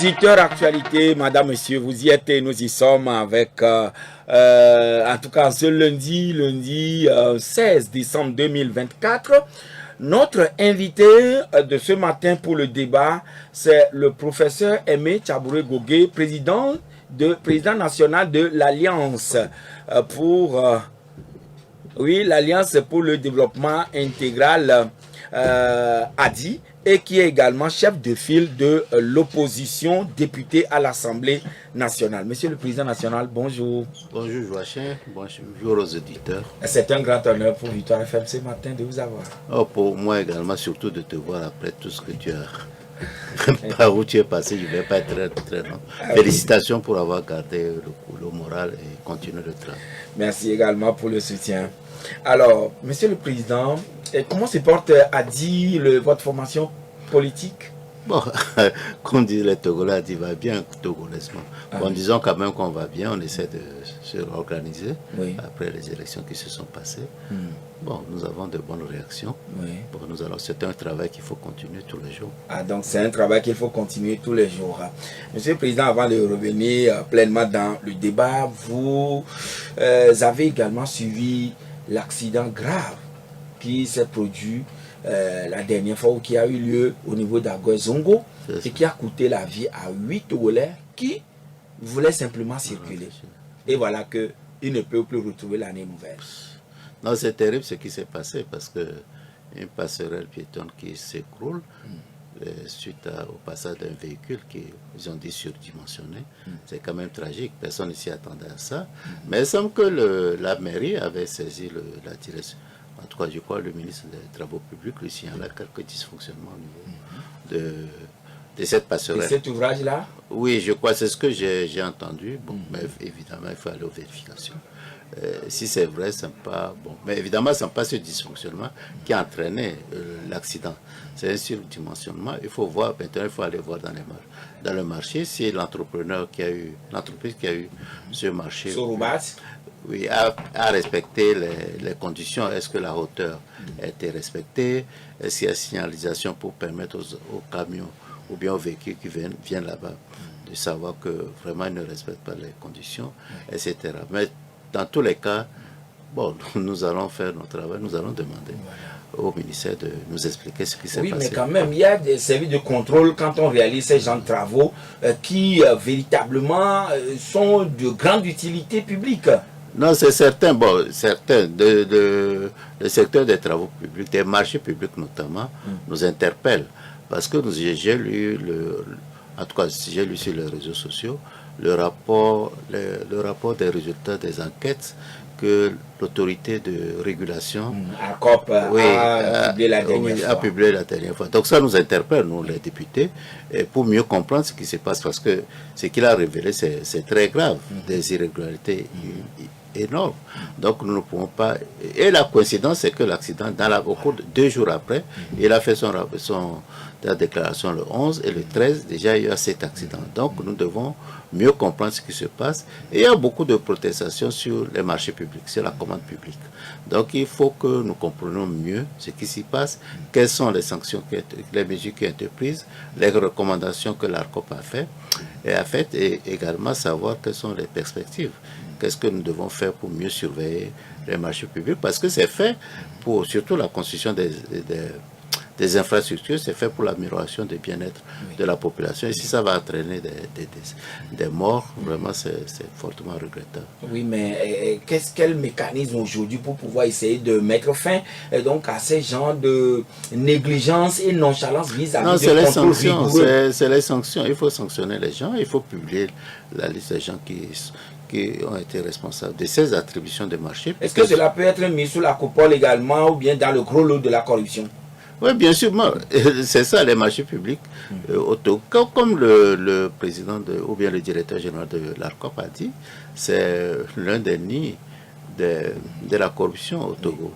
Auditeur actualité, madame, monsieur, vous y êtes et nous y sommes avec, en tout cas ce lundi 16 décembre 2024. Notre invité de ce matin pour le débat, c'est le professeur Aimé Tchabouré-Gogué, président national de l'Alliance l'Alliance pour le développement intégral ADI, et qui est également chef de file de l'opposition député à l'Assemblée nationale. Monsieur le Président national, bonjour. Bonjour Joachim, bonjour aux auditeurs. C'est un grand honneur pour Victoire FM ce matin de vous avoir. Oh, pour moi également, surtout de te voir après tout ce que tu as... Par où tu es passé, je ne vais pas être très long. Félicitations pour avoir gardé le moral et continuer le travail. Merci également pour le soutien. Alors, Monsieur le Président, comment se porte ADI, votre formation politique? Bon, comme disent les Togolais, ADI va bien togolaisement. Bon, disons quand même qu'on va bien, on essaie de se réorganiser après les élections qui se sont passées. Bon, nous avons de bonnes réactions. Bon, c'est un travail qu'il faut continuer tous les jours. Donc c'est un travail qu'il faut continuer tous les jours. Monsieur le Président, avant de revenir pleinement dans le débat, vous avez également suivi l'accident grave qui s'est produit la dernière fois, ou qui a eu lieu au niveau d'Agoy-Zongo, et qui a coûté la vie à 8 Togolais qui voulaient simplement circuler. Et voilà qu'ils ne peuvent plus retrouver l'année nouvelle. Non, c'est terrible ce qui s'est passé, parce que une passerelle piétonne qui s'écroule suite au passage d'un véhicule qui, ils ont dit, surdimensionné. C'est quand même tragique, personne ne s'y attendait à ça. Mais il semble que la mairie avait saisi la direction. En tout cas, je crois que le ministre des Travaux publics lui signala quelques dysfonctionnements au niveau de cette passerelle. Et cet ouvrage-là? Oui, je crois, c'est ce que j'ai entendu. Bon, mais évidemment, il faut aller aux vérifications. Si c'est vrai, ce n'est pas bon. Mais évidemment, ce n'est pas ce dysfonctionnement qui a entraîné l'accident. C'est un surdimensionnement. Il faut voir, maintenant, il faut aller voir dans le marché si l'entreprise qui a eu ce marché oui, a respecté les conditions. Est-ce que la hauteur a été respectée? Est-ce qu'il y a signalisation pour permettre aux camions ou bien aux véhicules qui viennent là-bas de savoir que vraiment ils ne respectent pas les conditions, etc. Mais dans tous les cas, bon, nous allons faire notre travail, nous allons demander au ministère de nous expliquer ce qui s'est passé. Oui, mais quand même, il y a des services de contrôle quand on réalise ces genres de travaux qui véritablement sont de grande utilité publique. Non, c'est certain. Bon, certains, le secteur des travaux publics, des marchés publics notamment, nous interpellent. Parce que j'ai lu, en tout cas, j'ai lu sur les réseaux sociaux, le rapport des résultats des enquêtes que l'autorité de régulation ARCOP a publié la dernière fois. Donc ça nous interpelle, nous les députés, pour mieux comprendre ce qui se passe, parce que ce qu'il a révélé, c'est très grave, des irrégularités énormes. Donc nous ne pouvons pas... Et la coïncidence, c'est que l'accident, au cours de 2 jours après, il a fait la déclaration le 11 et le 13, déjà il y a cet accident. Donc nous devons mieux comprendre ce qui se passe. Et il y a beaucoup de protestations sur les marchés publics, sur la commande publique. Donc il faut que nous comprenions mieux ce qui s'y passe, quelles sont les sanctions, les mesures qui ont été prises, les recommandations que l'ARCOP a faites, et également savoir quelles sont les perspectives. Qu'est-ce que nous devons faire pour mieux surveiller les marchés publics? Parce que c'est fait pour, surtout la construction des infrastructures, c'est fait pour l'amélioration du bien-être de la population. Et si ça va entraîner des morts, vraiment c'est fortement regrettable. Oui, mais quel mécanisme aujourd'hui pour pouvoir essayer de mettre fin donc à ces genres de négligence et nonchalance vis-à-vis des contrôles rigoureux? C'est les sanctions. Il faut sanctionner les gens, il faut publier la liste des gens qui ont été responsables de ces attributions de marché. Est-ce que cela peut être mis sous la coupole également ou bien dans le gros lot de la corruption? Oui, bien sûr, c'est ça, les marchés publics. Comme le président ou bien le directeur général de l'ARCOP a dit, c'est l'un des nids de la corruption au Togo.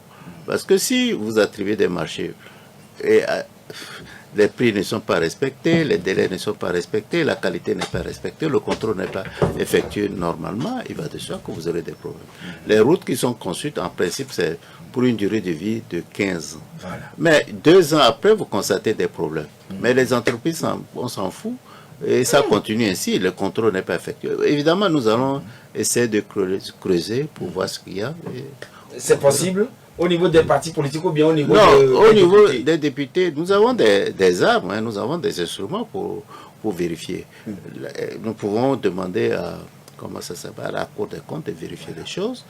Parce que si vous attribuez des marchés et les prix ne sont pas respectés, les délais ne sont pas respectés, la qualité n'est pas respectée, le contrôle n'est pas effectué normalement, il va de soi que vous aurez des problèmes. Les routes qui sont conçues, en principe, c'est pour une durée de vie de 15 ans. Voilà. Mais 2 ans après, vous constatez des problèmes. Mais les entreprises, on s'en fout. Et ça continue ainsi, le contrôle n'est pas effectué. Évidemment, nous allons essayer de creuser pour voir ce qu'il y a. C'est possible au niveau des partis politiques ou bien au niveau au niveau députés? Des députés, nous avons des armes, hein, nous avons des instruments pour vérifier. Nous pouvons demander à, comment ça s'appelle, à la Cour des comptes de vérifier les choses.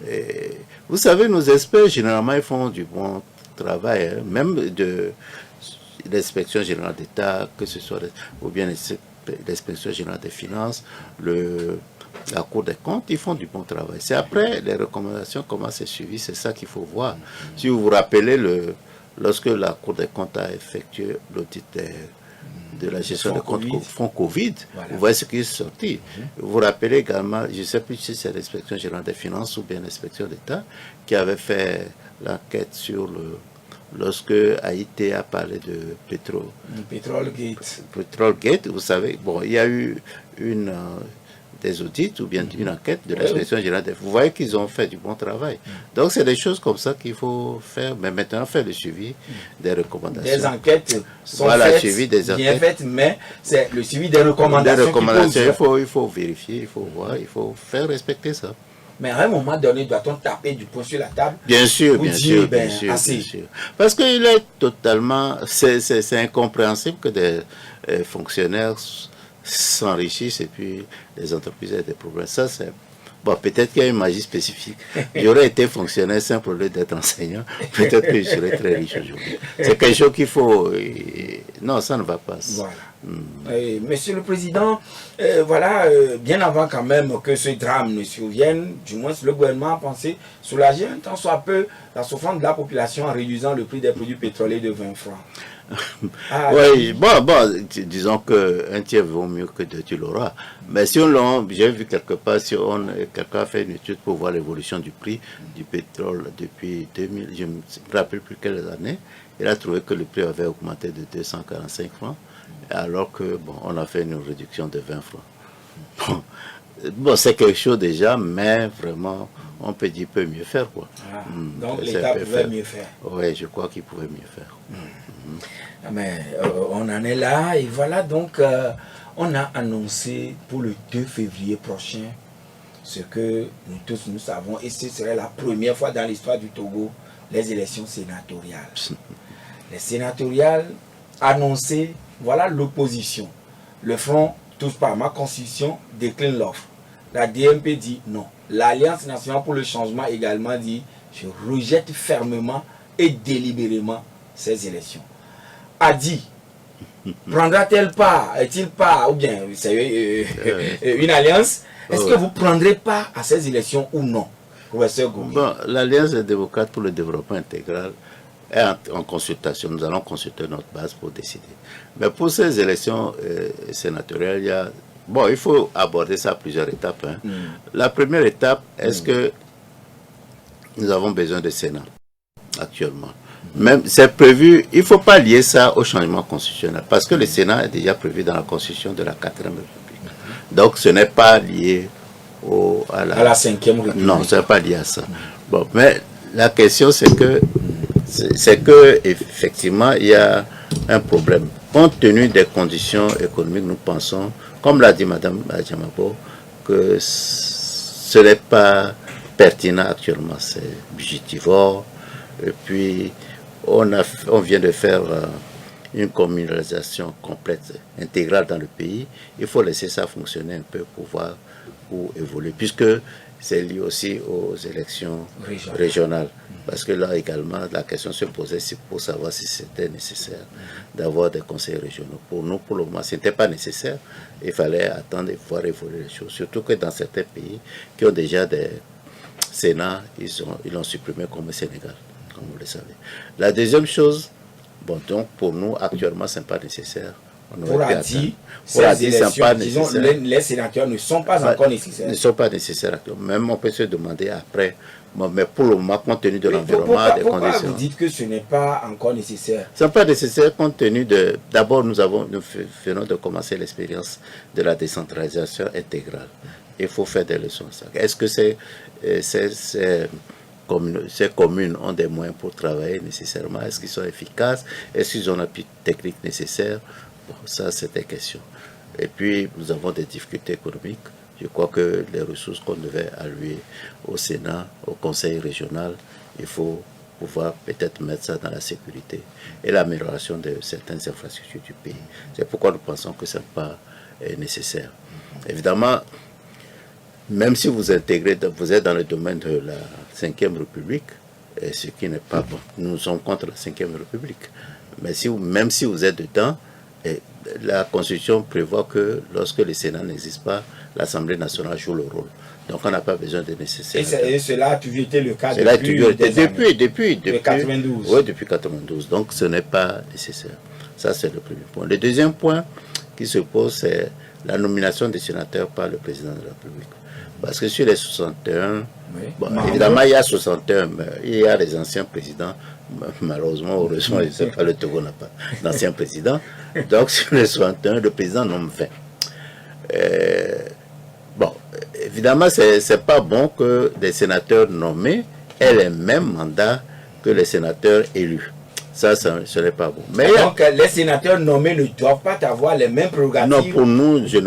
Et, vous savez, nos experts, généralement, ils font du bon travail, hein, même de l'inspection générale d'État, que ce soit, ou bien l'inspection générale des finances, la Cour des comptes, ils font du bon travail. C'est après les recommandations, comment c'est suivi, c'est ça qu'il faut voir. Si vous vous rappelez, lorsque la Cour des comptes a effectué l'audit de la gestion des comptes fonds Covid, voilà. Vous voyez ce qui est sorti. Vous vous rappelez également, je ne sais plus si c'est l'inspection générale des finances ou bien l'inspection d'État qui avait fait l'enquête sur lorsque Haïti a parlé de pétrole. Pétrole Gate, vous savez, bon, il y a eu des audits ou bien une enquête de l'inspection générale. Vous voyez qu'ils ont fait du bon travail. Donc c'est des choses comme ça qu'il faut faire, mais maintenant faire le suivi des recommandations. Des enquêtes sont faites, suivi des enquêtes. Bien faites, mais c'est le suivi des recommandations. Il faut vérifier, il faut voir, il faut faire respecter ça. Mais à un moment donné, doit-on taper du poing sur la table? Bien sûr, bien sûr. Parce qu'il est totalement... C'est incompréhensible que des fonctionnaires s'enrichissent et puis les entreprises aient des problèmes. Ça, c'est... Bon, peut-être qu'il y a une magie spécifique. J'aurais été fonctionnaire sans problème d'être enseignant. Peut-être que je serais très riche aujourd'hui. C'est quelque chose qu'il faut... Non, ça ne va pas. Voilà. Monsieur le Président, voilà, bien avant quand même que ce drame ne survienne, du moins le gouvernement a pensé soulager un tant soit peu la souffrance de la population en réduisant le prix des produits pétroliers de 20 francs. Oui, bon, disons qu'un tiers vaut mieux que deux, tu l'auras. Mais si j'ai vu quelque part, si quelqu'un a fait une étude pour voir l'évolution du prix du pétrole depuis 2000, je ne me rappelle plus quelles années, il a trouvé que le prix avait augmenté de 245 francs, alors que, bon, on a fait une réduction de 20 francs. Bon, c'est quelque chose déjà, mais vraiment, on peut dire peut mieux faire, quoi. Donc l'État pouvait mieux faire. Oui, je crois qu'il pouvait mieux faire. Mais on en est là, et voilà, donc on a annoncé pour le 2 février prochain ce que nous tous nous savons, et ce serait la première fois dans l'histoire du Togo, les élections sénatoriales. Les sénatoriales annoncées, voilà l'opposition. Le Front Tous par ma constitution décline l'offre. La DMP dit non. L'Alliance nationale pour le changement également dit je rejette fermement et délibérément ces élections. A dit prendra-t-elle part, est-il part, ou bien c'est une alliance? Est-ce que vous prendrez part à ces élections ou non, professeur Goumi? Bon, l'Alliance des démocrates pour le développement intégral est en consultation. Nous allons consulter notre base pour décider. Mais pour ces élections sénatoriales, il faut aborder ça à plusieurs étapes. Hein. La première étape, est-ce que nous avons besoin de Sénat actuellement? Même c'est prévu, il ne faut pas lier ça au changement constitutionnel, parce que le Sénat est déjà prévu dans la Constitution de la 4e République. Donc ce n'est pas lié à la 5e République. Non, ce n'est pas lié à ça. Bon, mais la question c'est que effectivement il y a un problème. Compte tenu des conditions économiques, nous pensons, comme l'a dit Mme Adjamabo, que ce n'est pas pertinent actuellement, c'est budgétivore. Et puis, on vient de faire une communalisation complète, intégrale dans le pays. Il faut laisser ça fonctionner un peu pour voir où évoluer, puisque c'est lié aussi aux élections régionales. Parce que là également, la question se posait pour savoir si c'était nécessaire d'avoir des conseils régionaux. Pour nous, pour le moment, ce n'était pas nécessaire. Il fallait attendre et voir évoluer les choses. Surtout que dans certains pays qui ont déjà des Sénats, ils l'ont supprimé comme le Sénégal, comme vous le savez. La deuxième chose, bon, donc pour nous, actuellement, ce n'est pas nécessaire. Les sénateurs ne sont pas encore nécessaires. Ne sont pas nécessaires. Même on peut se demander après. Mais pour le moment, compte tenu de l'environnement, des conditions. Pourquoi vous dites que ce n'est pas encore nécessaire? Ce n'est pas nécessaire compte tenu de... D'abord, nous venons de commencer l'expérience de la décentralisation intégrale. Il faut faire des leçons. Est-ce que ces communes ont des moyens pour travailler nécessairement? Est-ce qu'ils sont efficaces? Est-ce qu'ils ont l'appui technique nécessaire? Bon, ça, c'est des questions. Et puis, nous avons des difficultés économiques. Je crois que les ressources qu'on devait allouer au Sénat, au Conseil régional, il faut pouvoir peut-être mettre ça dans la sécurité et l'amélioration de certaines infrastructures du pays. C'est pourquoi nous pensons que ce n'est pas nécessaire. Évidemment, même si vous intégrez, vous êtes dans le domaine de la Ve République, ce qui n'est pas bon. Nous sommes contre la Ve République. Mais même si vous êtes dedans, la Constitution prévoit que lorsque le Sénat n'existe pas, l'Assemblée nationale joue le rôle. Donc on n'a pas besoin de nécessaire. Et cela a toujours été le cas depuis 92. Oui, depuis 92. Donc ce n'est pas nécessaire. Ça, c'est le premier point. Le deuxième point qui se pose, c'est la nomination des sénateurs par le président de la République. Parce que sur les 61, bon, évidemment, il y a 61, mais il y a les anciens présidents. Malheureusement, heureusement, je ne sais pas, le Togo n'a pas d'anciens présidents. Donc, sur les 61, le président nomme 20. Bon, évidemment, ce n'est pas bon que les sénateurs nommés aient les mêmes mandats que les sénateurs élus. Ça, ce n'est pas bon. Mais donc, les sénateurs nommés ne doivent pas avoir les mêmes prérogatives. Non, pour nous, ce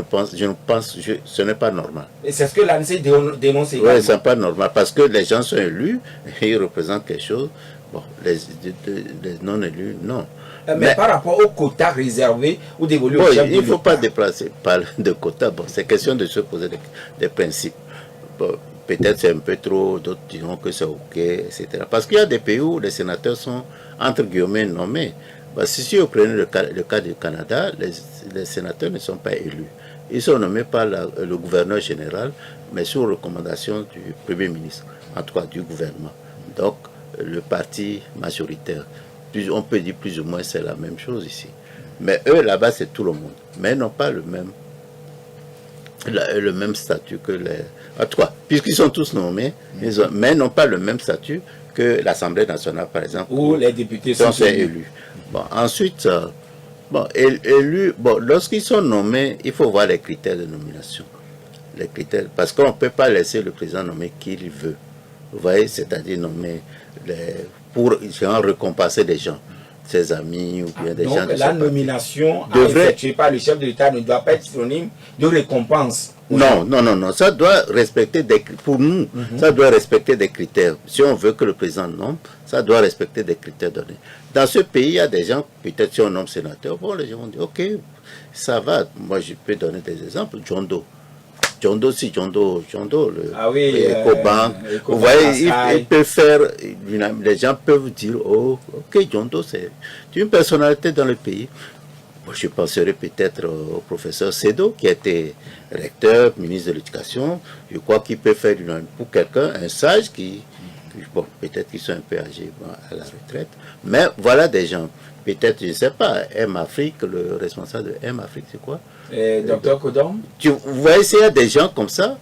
n'est pas normal. Et c'est ce que l'ANC dénonce également. Oui, ce n'est pas normal, parce que les gens sont élus, et ils représentent quelque chose. Bon, les non-élus, non. Mais par rapport aux quotas réservés ou dévolus bon, au chef de il ne faut pas parler de quotas. Bon, c'est question de se poser des principes. Bon, peut-être c'est un peu trop, d'autres diront que c'est OK, etc. Parce qu'il y a des pays où les sénateurs sont, entre guillemets, nommés. Bah, si vous prenez le cas du Canada, les sénateurs ne sont pas élus. Ils sont nommés par le gouverneur général, mais sous recommandation du Premier ministre, en tout cas du gouvernement. Donc, le parti majoritaire. On peut dire plus ou moins c'est la même chose ici. Mais eux, là-bas, c'est tout le monde. Mais ils n'ont pas le même statut que les... En tout cas, puisqu'ils sont tous nommés, mais ils n'ont pas le même statut que l'Assemblée nationale, par exemple. Où les députés sont élus. Bon, ensuite, lorsqu'ils sont nommés, il faut voir les critères de nomination. Les critères, parce qu'on ne peut pas laisser le président nommer qui il veut. Vous voyez, c'est-à-dire nommer pour récompenser des gens, ses amis ou bien des gens. Donc la nomination effectuée par le chef de l'État ne doit pas être synonyme de récompense. Non, ça doit respecter pour nous, ça doit respecter des critères. Si on veut que le président nomme, ça doit respecter des critères donnés. Dans ce pays, il y a des gens, peut-être si on nomme sénateur, bon, les gens vont dire, ok, ça va. Moi, je peux donner des exemples. John Doe, Ecobank. Vous voyez, il peut faire, les gens peuvent dire, oh, ok, John Doe, c'est une personnalité dans le pays. Je penserais peut-être au professeur Sedo, qui était recteur, ministre de l'Éducation. Je crois qu'il peut faire pour quelqu'un, un sage bon, peut-être qu'ils sont un peu âgés à la retraite. Mais voilà des gens. Peut-être, je ne sais pas, M-Afrique, le responsable de M-Afrique, c'est quoi? Docteur Kodom. Vous voyez, s'il y a des gens comme ça,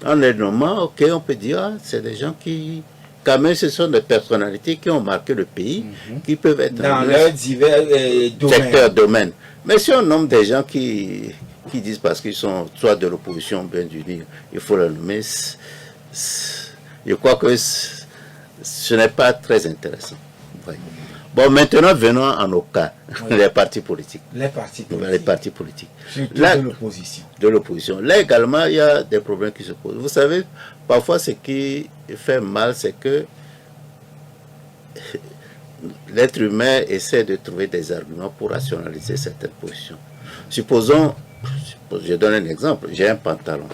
en les nommant, ok, on peut dire, c'est des gens qui, quand même, ce sont des personnalités qui ont marqué le pays, qui peuvent être dans leurs divers domaines. Mais si on nomme des gens qui disent parce qu'ils sont soit de l'opposition, bien d'unir, il faut les nommer, je crois que ce n'est pas très intéressant. Ouais. Bon, maintenant, venons à nos cas, les partis politiques. Les partis politiques. Surtout là, de l'opposition. De l'opposition. Là également, il y a des problèmes qui se posent. Vous savez, parfois, ce qui fait mal, c'est que l'être humain essaie de trouver des arguments pour rationaliser certaines positions. Supposons, je donne un exemple, j'ai un pantalon.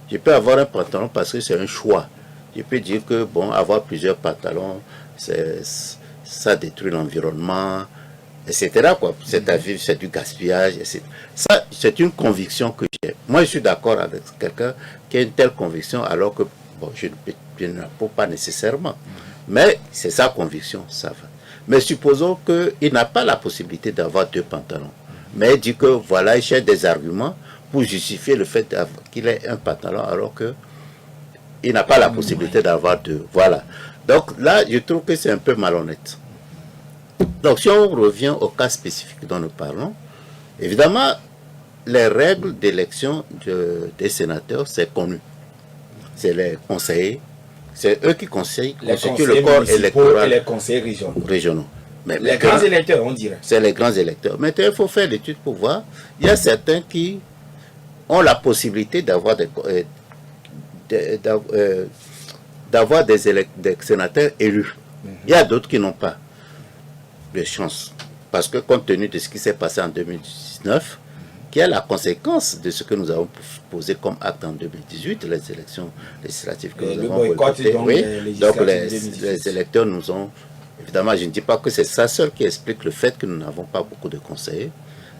Je peux avoir un pantalon parce que c'est un choix. Je peux dire que, bon, avoir plusieurs pantalons, ça détruit l'environnement, etc. C'est-à-dire, c'est du gaspillage, etc. Ça, c'est une conviction que j'ai. Moi, je suis d'accord avec quelqu'un qui a une telle conviction, alors que, bon, je ne l'approuve pas nécessairement. Mais c'est sa conviction, ça va. Mais supposons qu'il n'a pas la possibilité d'avoir deux pantalons. Mais il dit que, voilà, il cherche des arguments pour justifier le fait qu'il ait un pantalon, alors qu'il n'a pas la possibilité d'avoir deux. Voilà. Donc là, je trouve que c'est un peu malhonnête. Donc si on revient au cas spécifique dont nous parlons, évidemment, les règles d'élection des sénateurs, c'est connu. C'est les conseillers, c'est eux qui constituent le corps électoral. Et les conseillers régionaux. Les grands électeurs, on dirait. C'est les grands électeurs. Maintenant, il faut faire l'étude pour voir. Il y a certains qui ont la possibilité d'avoir des sénateurs élus. Il y a d'autres qui n'ont pas de chance. Parce que compte tenu de ce qui s'est passé en 2019, qui est la conséquence de ce que nous avons posé comme acte en 2018, les élections législatives que nous avons boycottées. Donc les électeurs nous ont... Évidemment, je ne dis pas que c'est ça seul qui explique le fait que nous n'avons pas beaucoup de conseillers.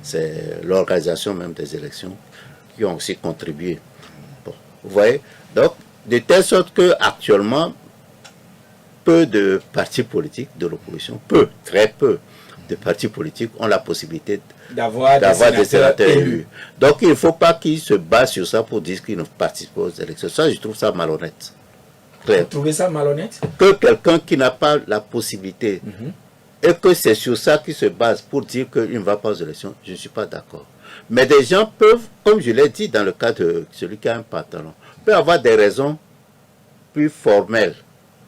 C'est l'organisation même des élections qui ont aussi contribué. Bon, vous voyez? Donc, de telle sorte qu'actuellement, peu de partis politiques de l'opposition, très peu de partis politiques ont la possibilité d'avoir des sénateurs élus. Donc, il ne faut pas qu'ils se basent sur ça pour dire qu'ils ne participent pas aux élections. Ça, je trouve ça malhonnête. Vous trouvez ça malhonnête? Que quelqu'un qui n'a pas la possibilité et que c'est sur ça qu'il se base pour dire qu'il ne va pas aux élections, je ne suis pas d'accord. Mais des gens peuvent, comme je l'ai dit dans le cas de celui qui a un pantalon, peuvent avoir des raisons plus formelles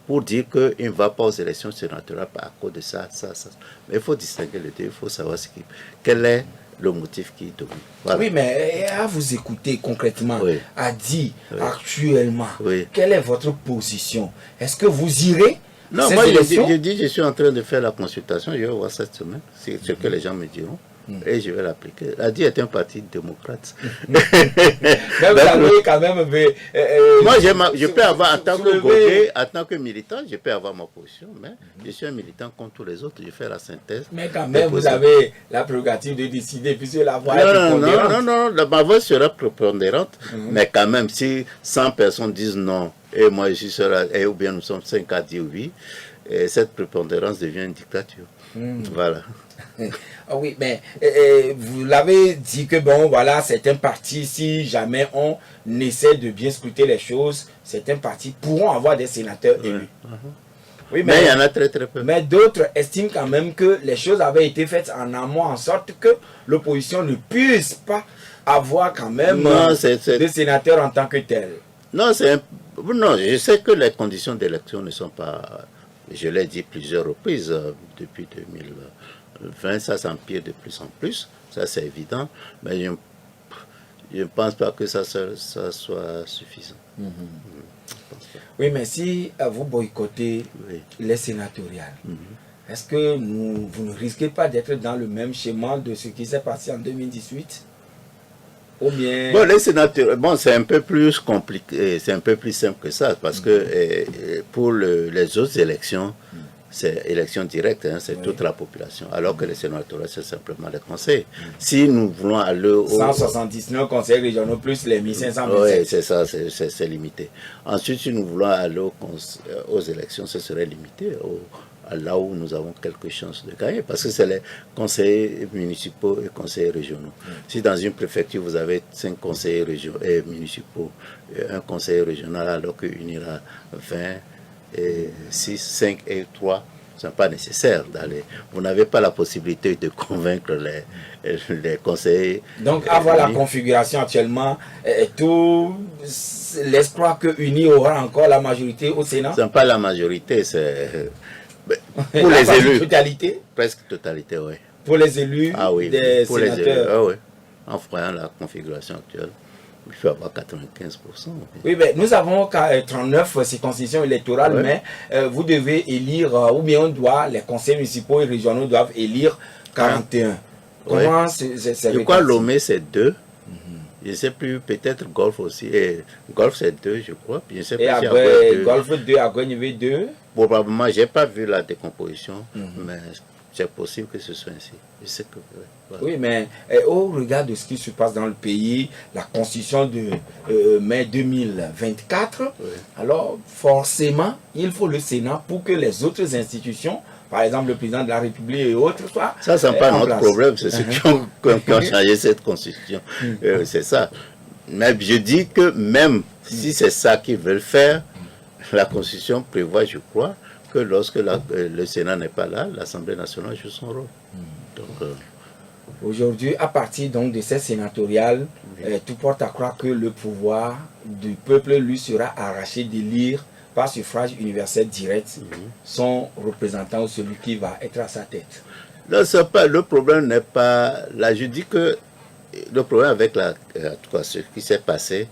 pour dire qu'il ne va pas aux élections sénatoriales à cause de ça. Mais il faut distinguer les deux, il faut savoir quel est le motif qui domine. Voilà. Oui, mais à vous écouter concrètement, à dire actuellement, quelle est votre position? Est-ce que vous irez? Non, moi je dis, je suis en train de faire la consultation, je vais voir cette semaine, c'est ce que les gens me diront. Et je vais l'appliquer. l'ADI est un parti démocrate. Mais vous avez quand même... moi, je peux avoir, en tant que Gauguet, en tant que militant, je peux avoir ma position, mais je suis un militant comme tous les autres, je fais la synthèse. Mais quand même, vous avez la prérogative de décider, puisque la voix est prépondérante. Non, ma voix sera prépondérante, mais quand même, si 100 personnes disent non, et moi je suis seul, ou bien nous sommes 5 à dire oui, et cette prépondérance devient une dictature. Voilà. Ah oui, mais vous l'avez dit que bon, voilà, certains partis, si jamais on essaie de bien scruter les choses, certains partis pourront avoir des sénateurs élus. Oui, mais il y en a très très peu. Mais d'autres estiment quand même que les choses avaient été faites en amont, en sorte que l'opposition ne puisse pas avoir quand même des sénateurs en tant que tels. Non, non, je sais que les conditions d'élection ne sont pas... Je l'ai dit plusieurs reprises depuis 2020, ça s'empire de plus en plus, ça c'est évident, mais je ne pense pas que ça soit suffisant. Oui, mais si vous boycottez les sénatoriales, est-ce que vous ne risquez pas d'être dans le même schéma de ce qui s'est passé en 2018? Ou bien... Bon, les sénateurs, bon, c'est un peu plus compliqué, c'est un peu plus simple que ça, parce que pour les autres élections, c'est élection directe, hein, c'est toute la population, alors que les sénateurs, c'est simplement les conseils. Si nous voulons aller au... 179 conseils régionaux plus les 1500. Oui, c'est ça, c'est limité. Ensuite, si nous voulons aller aux élections, ce serait limité là où nous avons quelques chances de gagner, parce que c'est les conseillers municipaux et conseillers régionaux. Si dans une préfecture, vous avez 5 conseillers municipaux et un conseiller régional, alors qu'il y aura 20, et 6, 5 et 3, ce n'est pas nécessaire d'aller. Vous n'avez pas la possibilité de convaincre les conseillers. Donc, avoir la configuration actuellement, tout l'espoir que UNI aura encore la majorité au Sénat? Ce n'est pas la majorité, c'est... Pour les élus. Totalité? Presque totalité, oui. Pour les élus des pour sénateurs? Les élus, oui. En voyant la configuration actuelle, il faut avoir 95%. Oui, mais nous avons 39 circonscriptions électorales, mais vous devez élire, ou bien les conseils municipaux et régionaux doivent élire 41. Comment c'est je crois Lomé, c'est 2. Je ne sais plus, peut-être Golf aussi. Et Golf, c'est 2, je crois. Puis je sais et après, Golf 2, à Gagné 2. Probablement, je n'ai pas vu la décomposition, mais c'est possible que ce soit ainsi. Je sais que, voilà. Oui, mais au regard de ce qui se passe dans le pays, la constitution de mai 2024, alors forcément, il faut le Sénat pour que les autres institutions, par exemple le président de la République et autres, soient ça, ce n'est pas notre problème, c'est ceux qui ont changé cette constitution. C'est ça. Mais je dis que même si c'est ça qu'ils veulent faire, la Constitution prévoit, je crois, que lorsque le Sénat n'est pas là, l'Assemblée nationale joue son rôle. Donc, aujourd'hui, à partir donc de ces sénatoriales, tout porte à croire que le pouvoir du peuple lui sera arraché d'élire par suffrage universel direct son représentant ou celui qui va être à sa tête. Non, pas, le problème n'est pas là. Je dis que le problème avec ce qui s'est passé,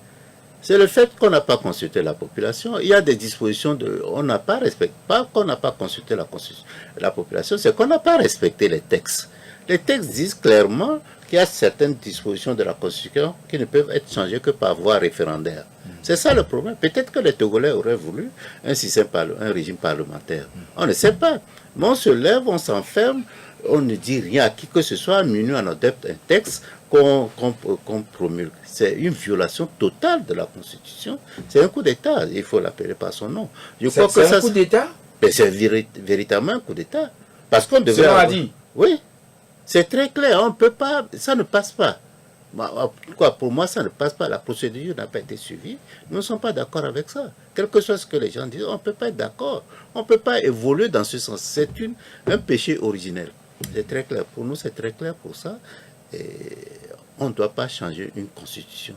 c'est le fait qu'on n'a pas consulté la population. Il y a des dispositions on n'a pas respecté, pas qu'on n'a pas consulté la population, c'est qu'on n'a pas respecté les textes. Les textes disent clairement qu'il y a certaines dispositions de la Constitution qui ne peuvent être changées que par voie référendaire. C'est ça le problème. Peut-être que les Togolais auraient voulu un régime parlementaire. On ne sait pas. Mais on se lève, on s'enferme, on ne dit rien à qui que ce soit, minuit on adopte un texte qu'on promulgue. C'est une violation totale de la Constitution. C'est un coup d'État, il faut l'appeler par son nom. C'est un coup d'État? C'est véritablement un coup d'État. Parce qu'on devait... C'est dit. Oui, c'est très clair, on peut pas, ça ne passe pas. Pour moi, ça ne passe pas. La procédure n'a pas été suivie. Nous ne sommes pas d'accord avec ça. Quel que soit ce que les gens disent, on ne peut pas être d'accord. On ne peut pas évoluer dans ce sens. C'est un péché originel. C'est très clair. Pour nous, c'est très clair pour ça. Et on ne doit pas changer une constitution.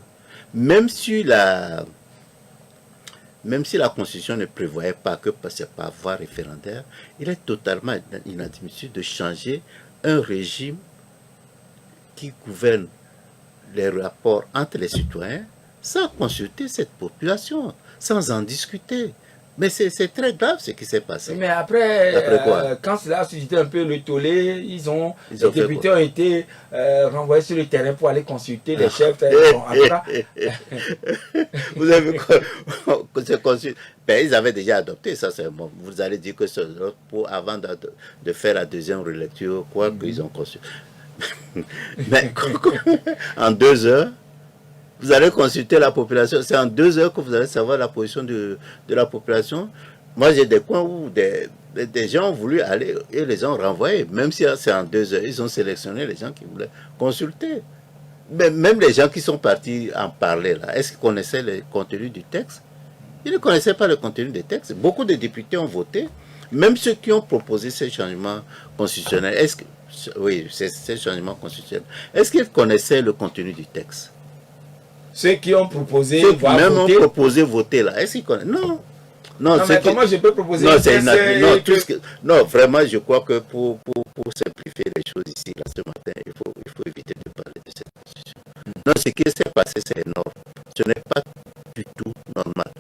Même si la constitution ne prévoyait pas que c'est par voie référendaire, il est totalement inadmissible de changer un régime qui gouverne les rapports entre les citoyens sans consulter cette population, sans en discuter. Mais c'est très grave ce qui s'est passé. Mais après quoi? Quand cela a suscité un peu le tollé, les députés ont été renvoyés sur le terrain pour aller consulter les chefs. Vous avez quoi? Ben, ils avaient déjà adopté ça. Bon. Vous allez dire que c'est avant de faire la deuxième relecture, quoi qu'ils ont consulté. Mais en 2 heures, vous allez consulter la population. C'est en 2 heures que vous allez savoir la position de la population. Moi, j'ai des coins où des gens ont voulu aller et les ont renvoyés. Même si c'est en 2 heures, ils ont sélectionné les gens qui voulaient consulter. Mais même les gens qui sont partis en parler, là, est-ce qu'ils connaissaient le contenu du texte? Ils ne connaissaient pas le contenu des textes. Beaucoup de députés ont voté. Même ceux qui ont proposé ces changements constitutionnels, ces changements constitutionnels, est-ce qu'ils connaissaient le contenu du texte? Ceux qui ont proposé, ceux qui même ont proposé voter là, est-ce qu'ils connaissent? Non. Non, mais comment je peux proposer? Non, vraiment, je crois que pour simplifier les choses ici, là, ce matin, il faut éviter de parler de cette constitution. Non, ce qui s'est passé, c'est énorme. Ce n'est pas du tout normal.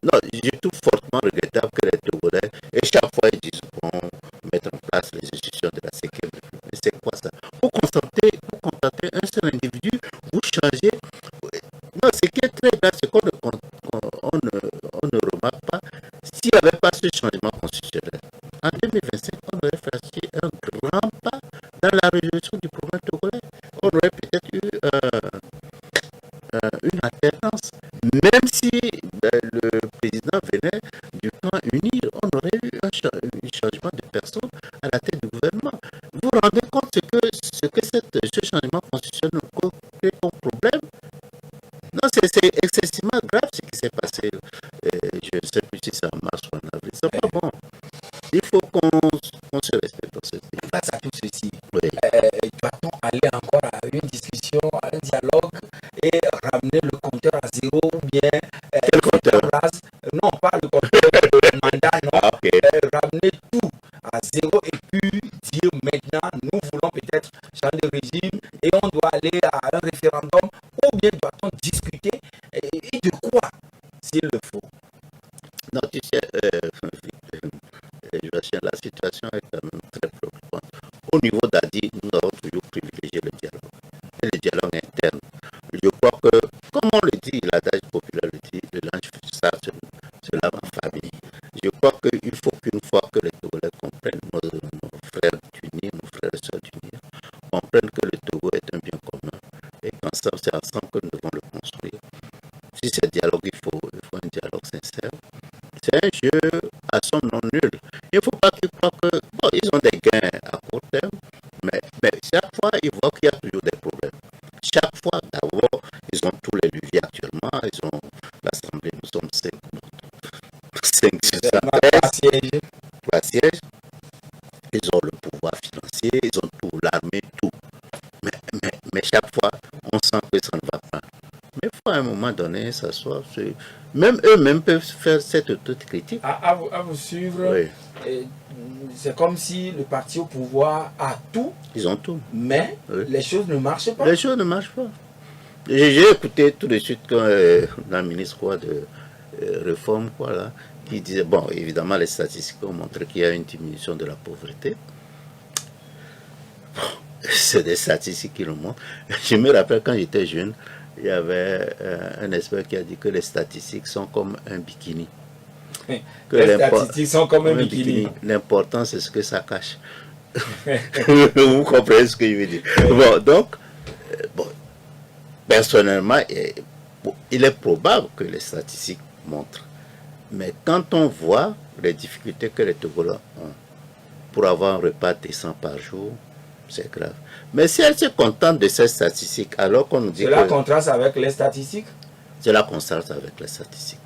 Non, je trouve fortement regrettable que les Togolais, et chaque fois ils disent bon, mettre en place les institutions de la Cinquième République. Mais c'est quoi ça? Pour contenter un seul individu, vous changez. Non, ce qui est très grave, c'est qu'on ne remarque pas s'il n'y avait pas ce changement constitutionnel. En 2025, on aurait franchi un grand pas dans la résolution du problème togolais. On aurait peut-être eu une alternance. Même si le président venait du camp uni, on aurait eu un changement de personne à la tête du gouvernement. Vous vous rendez compte ce que ce changement constitutionnel crée comme problème? Non, c'est excessivement grave ce qui s'est passé. Je ne sais plus si c'est en mars ou en avril. C'est pas bon. Il faut qu'on se respecte dans ce pays. Face à tout ceci, oui. Doit-on aller encore à une discussion, à un dialogue et ramener le compteur à zéro ou bien quel compteur? Non, pas le compteur mandat, non. Ah, okay. Ramener tout à zéro et puis dire maintenant nous voulons peut-être changer de régime et on doit aller à un référendum, ou bien doit-on discuter et de quoi s'il le faut? Non, tu sais, la situation est quand même très préoccupante. Au niveau d'Adi, nous avons toujours privilégié le dialogue. Et le dialogue interne. Je crois que, comme on le dit, l'adage populaire le dit, le linge ça se lave en famille. Je crois qu'il faut qu'une fois que les Togolais comprennent, nos frères d'unir, nos frères et sœurs d'unir, comprennent que le Togo est un bien commun et qu'ensemble, c'est ensemble que nous devons le construire. Si c'est dialogue, il faut un dialogue sincère. C'est un jeu à somme non nulle. Il ne faut pas qu'ils croient que, bon, ils ont des gains à court terme, mais chaque fois, ils voient qu'il y a toujours des problèmes. Chaque fois, d'abord, ils ont tous les leviers actuellement. Ils ont l'Assemblée, nous sommes 5 sièges. Ils ont le pouvoir financier, ils ont tout, l'armée, tout. Mais chaque fois, on sent que ça ne va pas. Mais il faut à un moment donné s'asseoir. Même eux-mêmes peuvent faire cette autocritique. À vous suivre, Oui. c'est comme si le parti au pouvoir a tout, Ils ont tout. mais Oui. les choses ne marchent pas. Les choses ne marchent pas. J'ai écouté tout de suite quand la ministre de réforme, là, qui disait, bon, évidemment, les statistiques ont montré qu'il y a une diminution de la pauvreté. Bon, c'est des statistiques qui le montrent. Je me rappelle quand j'étais jeune, il y avait un expert qui a dit que les statistiques sont comme un bikini. Que les statistiques sont comme un bikini. L'important, c'est ce que ça cache. Vous comprenez ce que je veux dire? Bon, donc, bon, personnellement, il est probable que les statistiques montrent. Mais quand on voit les difficultés que les Togolais ont pour avoir un repas décent par jour, c'est grave. Mais si elle se contente de ces statistiques, alors qu'on nous dit Cela contraste avec les statistiques? Cela contraste avec les statistiques.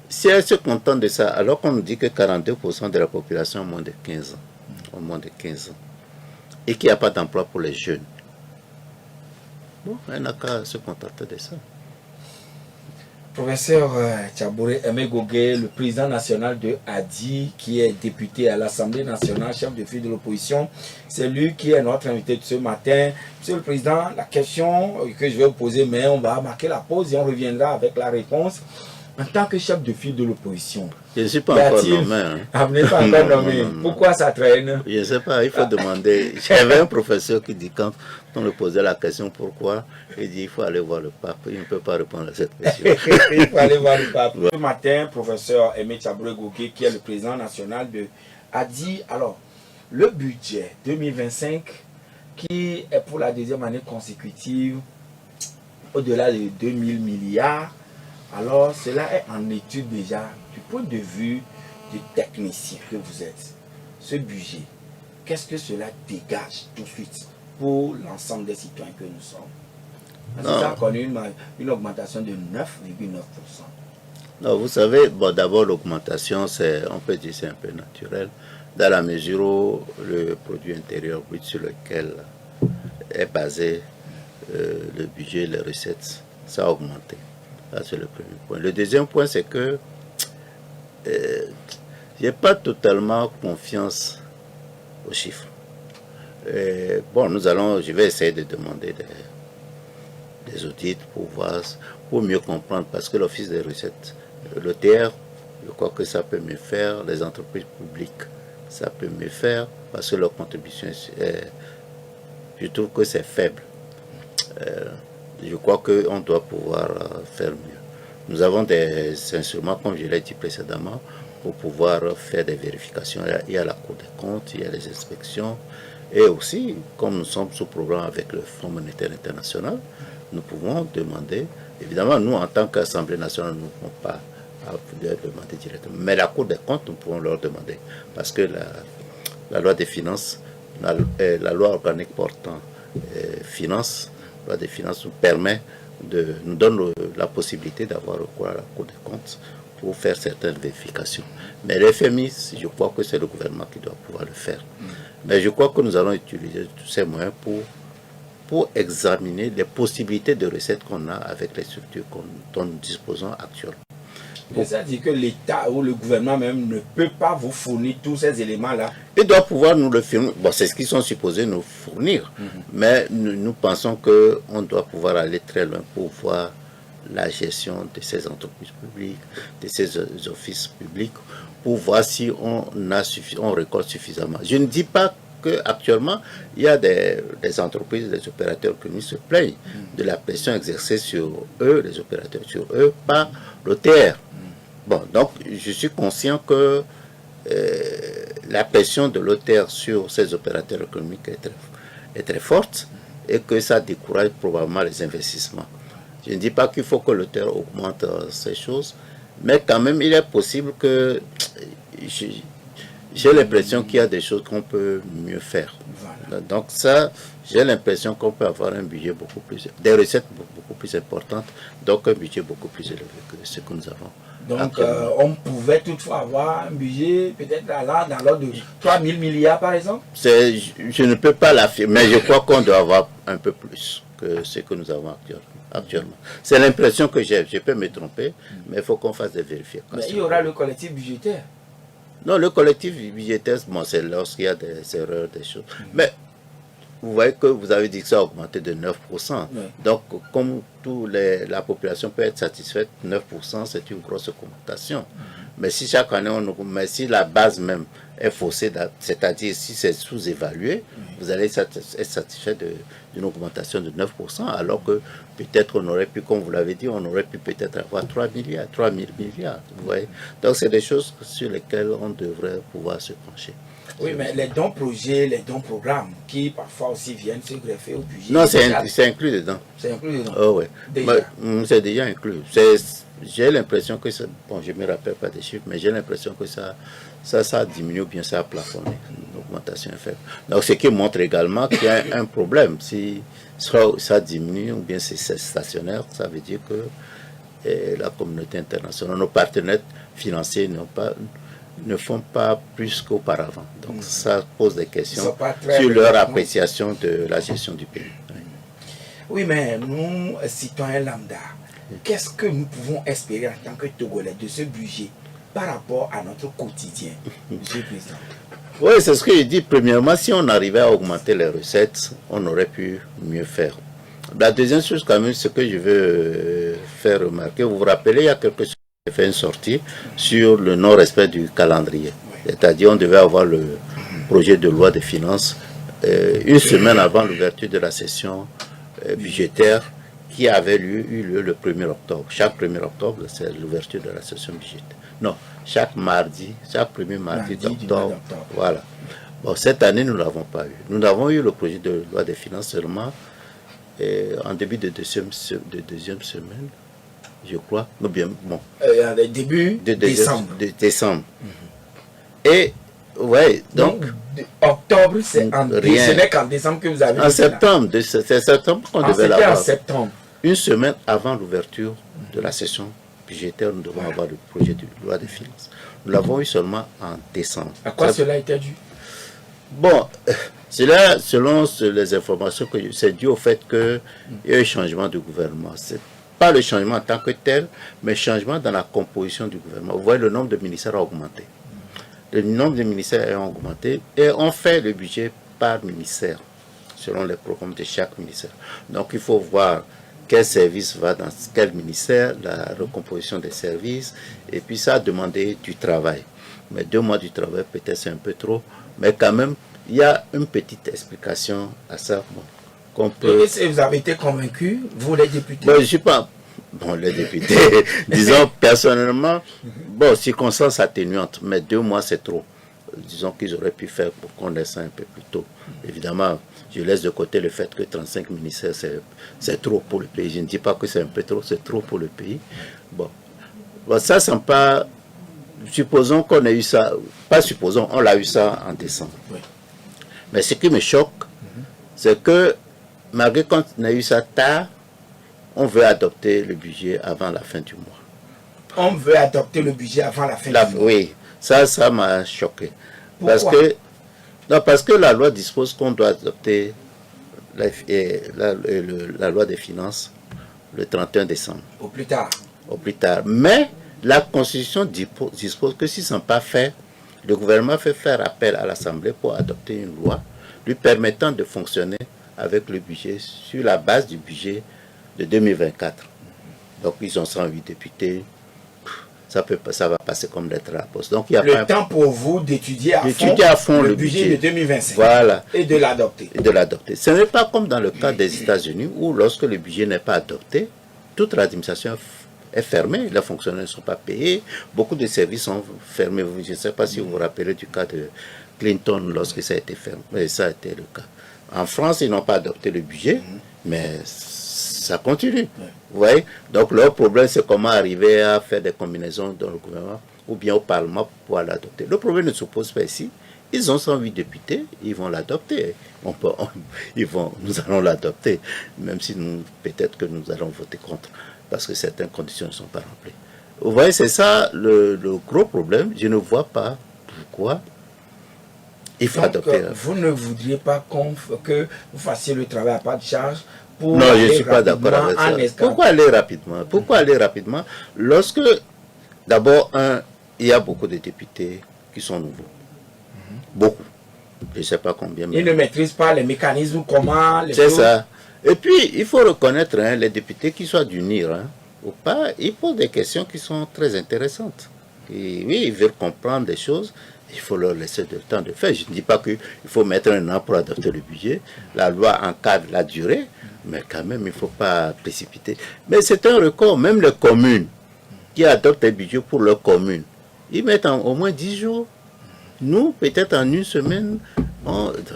Si elle se contente de ça, alors qu'on nous dit que 42% de la population a moins de 15 ans, moins de 15 ans, et qu'il n'y a pas d'emploi pour les jeunes, bon, elle n'a qu'à se contenter de ça. Professeur Tchabouré Aimé Gogué, le président national de ADI, qui est député à l'Assemblée nationale, chef de file de l'opposition, c'est lui qui est notre invité de ce matin. Monsieur le Président, la question que je vais vous poser, mais on va marquer la pause et on reviendra avec la réponse. En tant que chef de file de l'opposition, je ne suis pas encore nommé. Vous n'êtes pas encore nommé. Pourquoi ça traîne? Je ne sais pas, il faut demander. J'avais un professeur qui dit, quand on lui posait la question pourquoi, il dit il faut aller voir le pape. Il ne peut pas répondre à cette question. Il faut aller voir le pape. Ce matin, professeur Aimé Tchabouré Gogué, qui est le président national de ADI. Alors, le budget 2025, qui est pour la deuxième année consécutive, au-delà de 2000 milliards, alors cela est en étude déjà du point de vue du technicien que vous êtes. Ce budget, qu'est-ce que cela dégage tout de suite pour l'ensemble des citoyens que nous sommes? Parce que ça a connu une augmentation de 9,9%. Non, vous savez, bon, d'abord l'augmentation, on peut dire c'est un peu naturel, dans la mesure où le produit intérieur brut sur lequel est basé le budget, les recettes, ça a augmenté. Ça, c'est le premier point. Le deuxième point, c'est que je n'ai pas totalement confiance aux chiffres. Bon, je vais essayer de demander des audits pour mieux comprendre, parce que l'Office des recettes, l'OTR, je crois que ça peut mieux faire, les entreprises publiques, ça peut mieux faire, parce que leur contribution, je trouve que c'est faible. Je crois qu'on doit pouvoir faire mieux. Nous avons des instruments, comme je l'ai dit précédemment, pour pouvoir faire des vérifications. Il y a la Cour des comptes, il y a les inspections. Et aussi, comme nous sommes sous programme avec le Fonds monétaire international, nous pouvons demander, évidemment, nous, en tant qu'Assemblée nationale, nous ne pouvons pas leur demander directement. Mais la Cour des comptes, nous pouvons leur demander. Parce que la loi des finances, la loi organique portant finances, la loi des finances nous donne la possibilité d'avoir recours à la Cour des comptes pour faire certaines vérifications. Mais l'FMI, je crois que c'est le gouvernement qui doit pouvoir le faire. Mais je crois que nous allons utiliser tous ces moyens pour examiner les possibilités de recettes qu'on a avec les structures dont nous disposons actuellement. Ça dit que l'État ou le gouvernement même ne peut pas vous fournir tous ces éléments-là. Il doit pouvoir nous le fournir. Bon, c'est ce qu'ils sont supposés nous fournir. Mais nous pensons qu'on doit pouvoir aller très loin pour voir la gestion de ces entreprises publiques, de ces offices publics, pour voir si on récolte suffisamment. Je ne dis pas qu'actuellement, il y a des entreprises, des opérateurs qui se plaignent de la pression exercée sur eux, les opérateurs sur eux, par l'OTR. Bon, donc je suis conscient que la pression de l'OTR sur ces opérateurs économiques est très forte et que ça décourage probablement les investissements. Je ne dis pas qu'il faut que l'OTR augmente ces choses, mais quand même il est possible que j'ai l'impression qu'il y a des choses qu'on peut mieux faire. Voilà. Donc ça, j'ai l'impression qu'on peut avoir un budget beaucoup plus, des recettes beaucoup plus importantes, donc un budget beaucoup plus élevé que ce que nous avons. Donc on pouvait toutefois avoir un budget peut-être dans l'ordre de 3 000 milliards par exemple? Je ne peux pas l'affirmer, mais je crois qu'on doit avoir un peu plus que ce que nous avons actuellement. C'est l'impression que j'ai. Je peux me tromper, mais il faut qu'on fasse des vérifications. Mais il y aura le collectif budgétaire. Non, le collectif budgétaire, bon, c'est lorsqu'il y a des erreurs, des choses. Mais vous voyez que vous avez dit que ça a augmenté de 9%. Oui. Donc, comme la population peut être satisfaite, 9%, c'est une grosse augmentation. Mais si chaque année, mais si la base même est faussée, c'est-à-dire si c'est sous-évalué, vous allez être satisfait d'une augmentation de 9%, alors que peut-être on aurait pu, comme vous l'avez dit, on aurait pu peut-être avoir 3 milliards, 3 000 milliards. Vous voyez. Donc, c'est des choses sur lesquelles on devrait pouvoir se pencher. Oui, mais les dons projets, les dons programmes, qui parfois aussi viennent se greffer au budget. Non, c'est inclus dedans. C'est inclus dedans. Oh, ouais. Déjà. C'est déjà inclus. J'ai l'impression que ça, bon, je ne me rappelle pas des chiffres, mais j'ai l'impression que ça diminue ou bien ça a plafonné, une augmentation faible. Donc, ce qui montre également qu'il y a un problème. Si ça diminue ou bien c'est stationnaire, ça veut dire que la communauté internationale, nos partenaires financiers ne font pas plus qu'auparavant. Donc, ça pose des questions sur leur appréciation de la gestion du pays. Oui, mais nous, citoyens lambda, qu'est-ce que nous pouvons espérer en tant que Togolais de ce budget par rapport à notre quotidien, Monsieur le Président? Oui, c'est ce que je dis. Premièrement, si on arrivait à augmenter les recettes, on aurait pu mieux faire. La deuxième chose, quand même, ce que je veux faire remarquer, vous vous rappelez, il y a quelque chose, j'ai fait une sortie sur le non-respect du calendrier. C'est-à-dire, on devait avoir le projet de loi des finances une semaine avant l'ouverture de la session budgétaire qui avait eu lieu le 1er octobre. Chaque 1er octobre, c'est l'ouverture de la session budgétaire. Non, chaque premier mardi d'octobre. Voilà. Bon, cette année, nous ne l'avons pas eu. Nous avons eu le projet de loi des finances seulement en début de deuxième semaine, je crois. Non, bien, bon. Début décembre. Décembre. Et, ouais, donc octobre, c'est ce n'est qu'en décembre que vous avez. En septembre, c'est septembre qu'on devait l'avoir. En septembre. Une semaine avant l'ouverture de la session budgétaire, nous devons avoir le projet de loi des finances. Nous l'avons eu seulement en décembre. À quoi cela était dû? Bon, cela, selon les informations que c'est dû au fait qu'il y a eu un changement de gouvernement. C'est pas le changement en tant que tel, mais le changement dans la composition du gouvernement. Vous voyez, le nombre de ministères a augmenté. Le nombre de ministères a augmenté et on fait le budget par ministère, selon les programmes de chaque ministère. Donc il faut voir quel service va dans quel ministère, la recomposition des services, et puis ça a demandé du travail. Mais 2 mois du travail, peut-être c'est un peu trop, mais quand même, il y a une petite explication à ça. Bon, et si vous avez été convaincu, vous les députés? Je ne suis pas... Bon, les députés, disons personnellement, bon, circonstances atténuantes, mais 2 mois c'est trop. Disons qu'ils auraient pu faire pour qu'on laisse ça un peu plus tôt. Évidemment, je laisse de côté le fait que 35 ministères, c'est trop pour le pays. Je ne dis pas que c'est un peu trop, c'est trop pour le pays. Bon, ça, c'est pas... Supposons qu'on ait eu ça, pas supposons, on l'a eu ça en décembre. Oui. Mais ce qui me choque, c'est que malgré qu'on a eu ça tard, on veut adopter le budget avant la fin du mois. On veut adopter le budget avant la fin du mois? Oui, ça m'a choqué. Pourquoi? Parce que la loi dispose qu'on doit adopter la loi des finances le 31 décembre. Au plus tard. Au plus tard. Mais la Constitution dispose que si ce n'est pas fait, le gouvernement fait faire appel à l'Assemblée pour adopter une loi lui permettant de fonctionner avec le budget sur la base du budget de 2024. Donc ils ont 108 députés. Ça va passer comme lettre à la poste. Donc, il y a le temps pour vous d'étudier à fond le budget de 2025. Voilà. Et de l'adopter. Ce n'est pas comme dans le cas des États-Unis où lorsque le budget n'est pas adopté, toute l'administration est fermée, les fonctionnaires ne sont pas payés, beaucoup de services sont fermés. Je ne sais pas si vous vous rappelez du cas de Clinton lorsque ça a été fermé. Ça a été le cas. En France, ils n'ont pas adopté le budget, mais ça continue. Vous voyez? Donc leur problème, c'est comment arriver à faire des combinaisons dans le gouvernement ou bien au Parlement pour pouvoir l'adopter. Le problème ne se pose pas ici. Ils ont 108 députés, ils vont l'adopter. Nous allons l'adopter, même si peut-être que nous allons voter contre, parce que certaines conditions ne sont pas remplies. Vous voyez, c'est ça le gros problème. Je ne vois pas pourquoi il faut adopter. Vous ne voudriez pas que vous fassiez le travail à pas de charge pour Non, je ne aller suis pas d'accord rapidement avec en ça. escale. Pourquoi aller rapidement? Pourquoi aller rapidement lorsque, d'abord, il y a beaucoup de députés qui sont nouveaux. Beaucoup. Je ne sais pas combien. Ils ne maîtrisent pas les mécanismes, comment les C'est choses. ça. Et puis, il faut reconnaître, hein, les députés, qu'ils soient du NIR ou pas, ils posent des questions qui sont très intéressantes. Et oui, ils veulent comprendre des choses. Il faut leur laisser le temps de faire. Je ne dis pas qu'il faut mettre un an pour adopter le budget. La loi encadre la durée, mais quand même, il ne faut pas précipiter. Mais c'est un record. Même les communes qui adoptent un budget pour leur commune, ils mettent au moins 10 jours. Nous, peut-être en une semaine,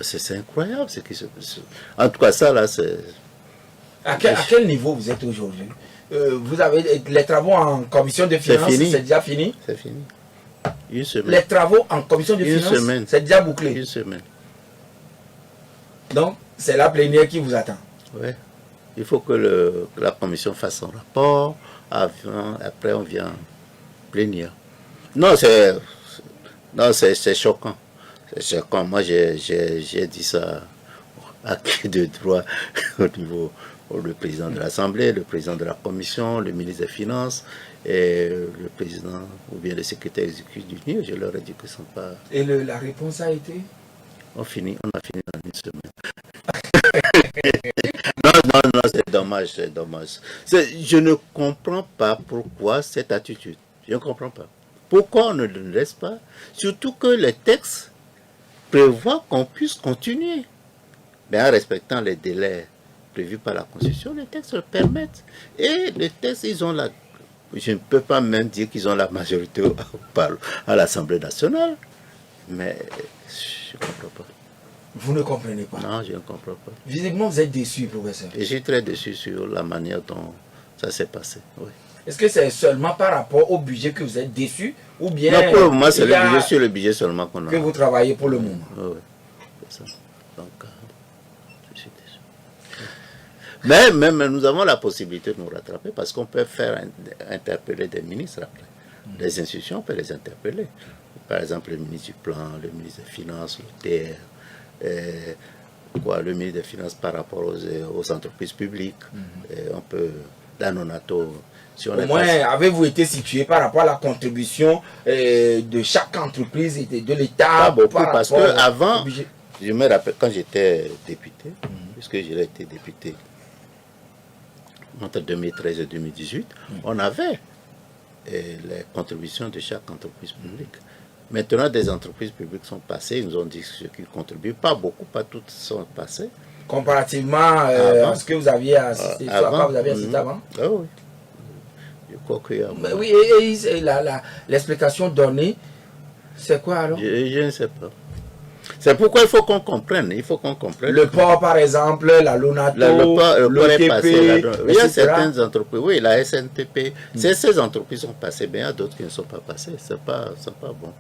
c'est incroyable ce qui se passe. En tout cas, ça, là, c'est... À quel niveau vous êtes aujourd'hui? Vous avez les travaux en commission de finances, c'est déjà fini? C'est fini. Une semaine. Les travaux en commission de finances, c'est déjà bouclé? Une semaine. Donc, c'est la plénière qui vous attend? Oui. Il faut que la commission fasse son rapport. Après, on vient plénière. Non, c'est choquant. C'est choquant. Moi, j'ai dit ça à qui de droit au niveau le président de l'Assemblée, le président de la Commission, le ministre des Finances et le président ou bien le secrétaire exécutif du NIR. Je leur ai dit que ce ne sont pas... Et la réponse a été? On a fini dans une semaine. Non, c'est dommage, c'est dommage. Je ne comprends pas pourquoi cette attitude. Je ne comprends pas. Pourquoi on ne le laisse pas? Surtout que les textes prévoient qu'on puisse continuer. Mais en respectant les délais prévus par la Constitution, les textes le permettent. Et les textes, ils ont la... Je ne peux pas même dire qu'ils ont la majorité à l'Assemblée nationale. Mais je ne comprends pas. Vous ne comprenez pas? Non, je ne comprends pas. Visiblement, vous êtes déçu, professeur. Et je suis très déçu sur la manière dont ça s'est passé. Oui. Est-ce que c'est seulement par rapport au budget que vous êtes déçu ou bien... Non, pour le moment, c'est sur le budget seulement qu'on a... Que vous travaillez pour le moment. Oui, c'est ça. Donc, je suis déçu. Mais nous avons la possibilité de nous rattraper parce qu'on peut faire interpeller des ministres après. Les institutions, on peut les interpeller. Par exemple, le ministre du Plan, le ministre des Finances, le TR, le ministre des Finances par rapport aux entreprises publiques. On peut, dans Nonato... Si au moins, avez-vous été situé par rapport à la contribution de chaque entreprise et de l'État? Pas beaucoup, parce qu'avant, je me rappelle quand j'étais député, puisque j'ai été député entre 2013 et 2018, on avait les contributions de chaque entreprise publique. Maintenant, des entreprises publiques sont passées, ils nous ont dit ce qu'ils contribuent, pas beaucoup, pas toutes sont passées. Comparativement à ce que vous aviez assisté, avant, vous aviez assisté avant? Ah oui. Je crois qu'il y a... Oui, et l'explication donnée, c'est quoi alors? Je ne sais pas. C'est pourquoi il faut qu'on comprenne. Il faut qu'on comprenne. Le port, par exemple, la Lonato, le port est passé. Il y a certaines entreprises, oui, la SNTP, ces entreprises sont passées, mais il y a d'autres qui ne sont pas passées. C'est pas bon.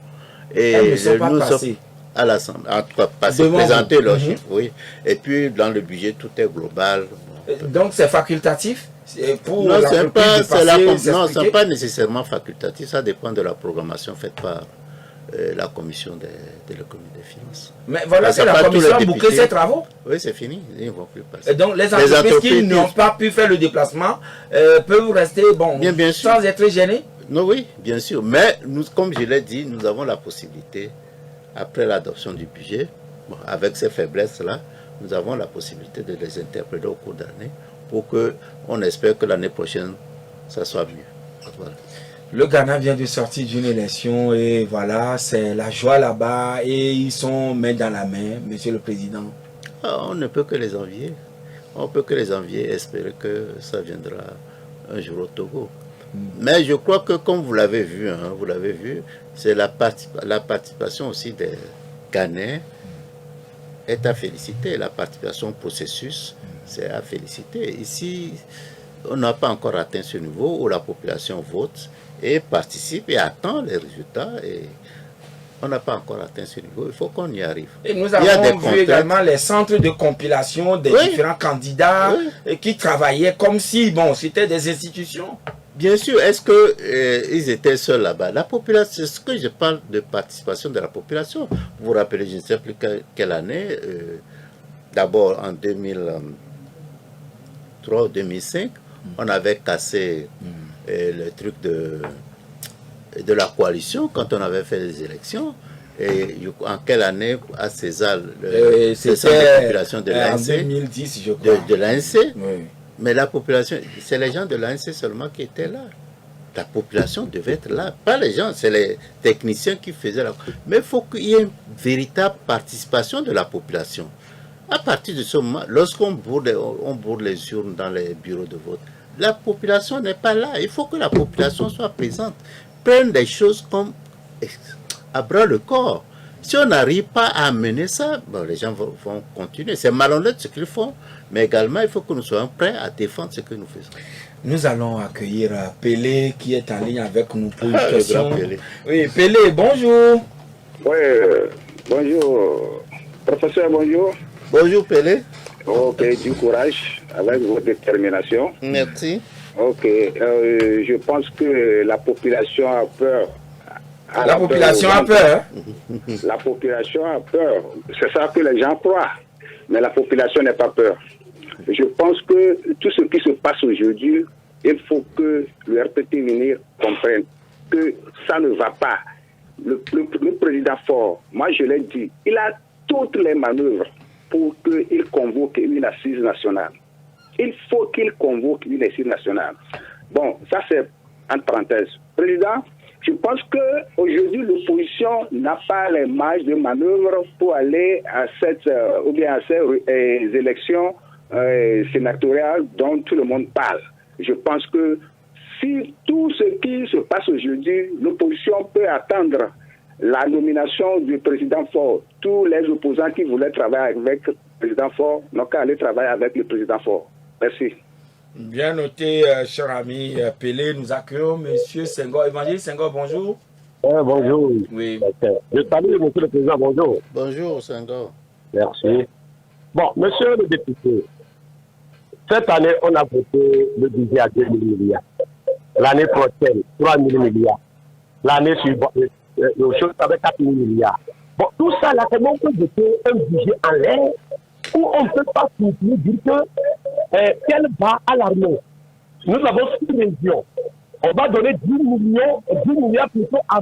Et elles ne sont pas passées. À l'Assemblée, en tout cas, présenter leurs chiffres, oui. Et puis, dans le budget, tout est global. Donc, c'est facultatif? Non, ce n'est pas nécessairement facultatif. Ça dépend de la programmation faite par la commission de l'économie des finances. Mais voilà, c'est la commission a bouclé ses travaux? Oui, c'est fini. Ils ne vont plus passer. Et donc, les entreprises qui n'ont pas pu faire le déplacement peuvent rester bien sans être gênés? Non, oui, bien sûr. Mais, comme je l'ai dit, nous avons la possibilité, après l'adoption du budget, avec ces faiblesses-là, nous avons la possibilité de les interpeller au cours d'année pour qu'on espère que l'année prochaine, ça soit mieux. Voilà. Le Ghana vient de sortir d'une élection et voilà, c'est la joie là-bas et ils sont main dans la main, Monsieur le Président. On ne peut que les envier. On peut que les envier et espérer que ça viendra un jour au Togo. Mais je crois que comme vous l'avez vu, c'est la participation aussi des Ghanais est à féliciter. La participation au processus, c'est à féliciter. Ici, on n'a pas encore atteint ce niveau où la population vote et participe et attend les résultats. Et on n'a pas encore atteint ce niveau. Il faut qu'on y arrive. Et nous avons vu également les centres de compilation des différents candidats qui travaillaient comme si, c'était des institutions. Bien sûr, est-ce qu'ils étaient seuls là-bas? La population, c'est ce que je parle de participation de la population. Vous vous rappelez, je ne sais plus quelle année, d'abord en 2000, 2003 ou 2005, on avait cassé le truc de la coalition quand on avait fait les élections. Et en quelle année à César, c'était la population de l'ANC, en 2010, je crois. De l'ANC, oui. Mais la population, c'est les gens de l'ANC seulement qui étaient là. La population devait être là, pas les gens, c'est les techniciens qui faisaient la... Mais il faut qu'il y ait une véritable participation de la population. À partir de ce moment, lorsqu'on bourre les urnes dans les bureaux de vote, la population n'est pas là. Il faut que la population soit présente. Prenne des choses comme à bras le corps. Si on n'arrive pas à amener ça, bon, les gens vont continuer. C'est malhonnête ce qu'ils font, mais également il faut que nous soyons prêts à défendre ce que nous faisons. Nous allons accueillir Pelé qui est en ligne avec nous pour une question. Pelé. Oui, Pelé, bonjour. Oui, bonjour. Professeur, bonjour. Bonjour Pelé. Ok, du courage avec votre détermination. Merci. Ok, je pense que la population a peur. La population a peur. La population a peur. C'est ça que les gens croient. Mais la population n'a pas peur. Je pense que tout ce qui se passe aujourd'hui, il faut que le RPT venir comprenne que ça ne va pas. Le président Faure, moi je l'ai dit, il a toutes les manœuvres pour qu'il convoque une assise nationale. Il faut qu'il convoque une assise nationale. Bon, ça c'est entre parenthèses. Président, je pense qu'aujourd'hui, l'opposition n'a pas les marges de manœuvre pour aller à ces élections sénatoriales dont tout le monde parle. Je pense que si tout ce qui se passe aujourd'hui, l'opposition peut attendre la nomination du président Faure. Tous les opposants qui voulaient travailler avec le président Faure n'ont qu'à aller travailler avec le président Faure. Merci. Bien noté, cher ami Pelé. Nous accueillons M. Senghor. Évangile Senghor, bonjour. Bonjour. Oui. Je salue M. le Président, bonjour. Bonjour Senghor. Merci. Bon, monsieur le député, cette année, on a voté le budget à 2 000 milliards. L'année prochaine, 3 000 milliards. L'année suivante, le chose avec 4 000 milliards. Bon, tout ça, là, c'est on peut voter un budget en l'air où on ne peut pas dire que qu'elle va à l'armée. Nous avons 6 régions. On va donner 10 milliards plutôt à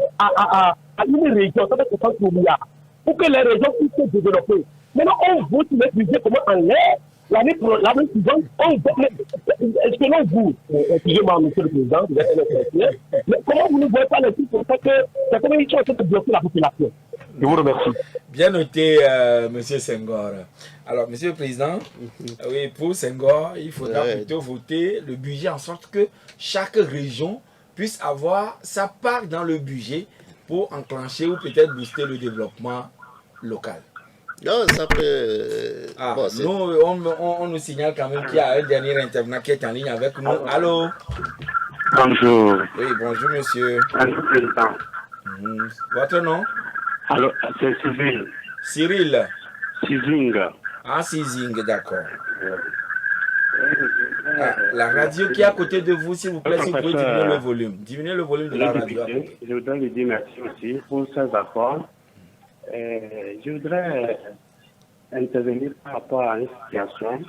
une région, ça fait 60 milliards, pour que les régions puissent se développer. Maintenant, on vote le budget comme en l'air. L'année suivante, on vote. Selon vous, excusez-moi, monsieur le président, vous êtes un intéressé, mais comment vous ne voyez pas les trucs pour ça que c'est comme une chose de bloquer la population? Je vous remercie. Bien noté, monsieur Senghor. Alors, monsieur le président, oui, pour Senghor, il faudra plutôt voter le budget en sorte que chaque région puisse avoir sa part dans le budget pour enclencher ou peut-être booster le développement local. Non, ça peut... bon, on nous signale quand même qu'il y a un dernier intervenant qui est en ligne avec nous. Allô? Bonjour. Oui, bonjour monsieur. Bonjour, président. Votre nom? Alors, c'est Cyril. Cyril. Sizing. Ah, Sizing, d'accord. La radio qui est à côté de vous, s'il vous plaît, si vous pouvez diminuer le volume. Diminuez le volume de la radio. Je voudrais lui dire merci aussi pour ces accords. Je voudrais intervenir par rapport à une situation.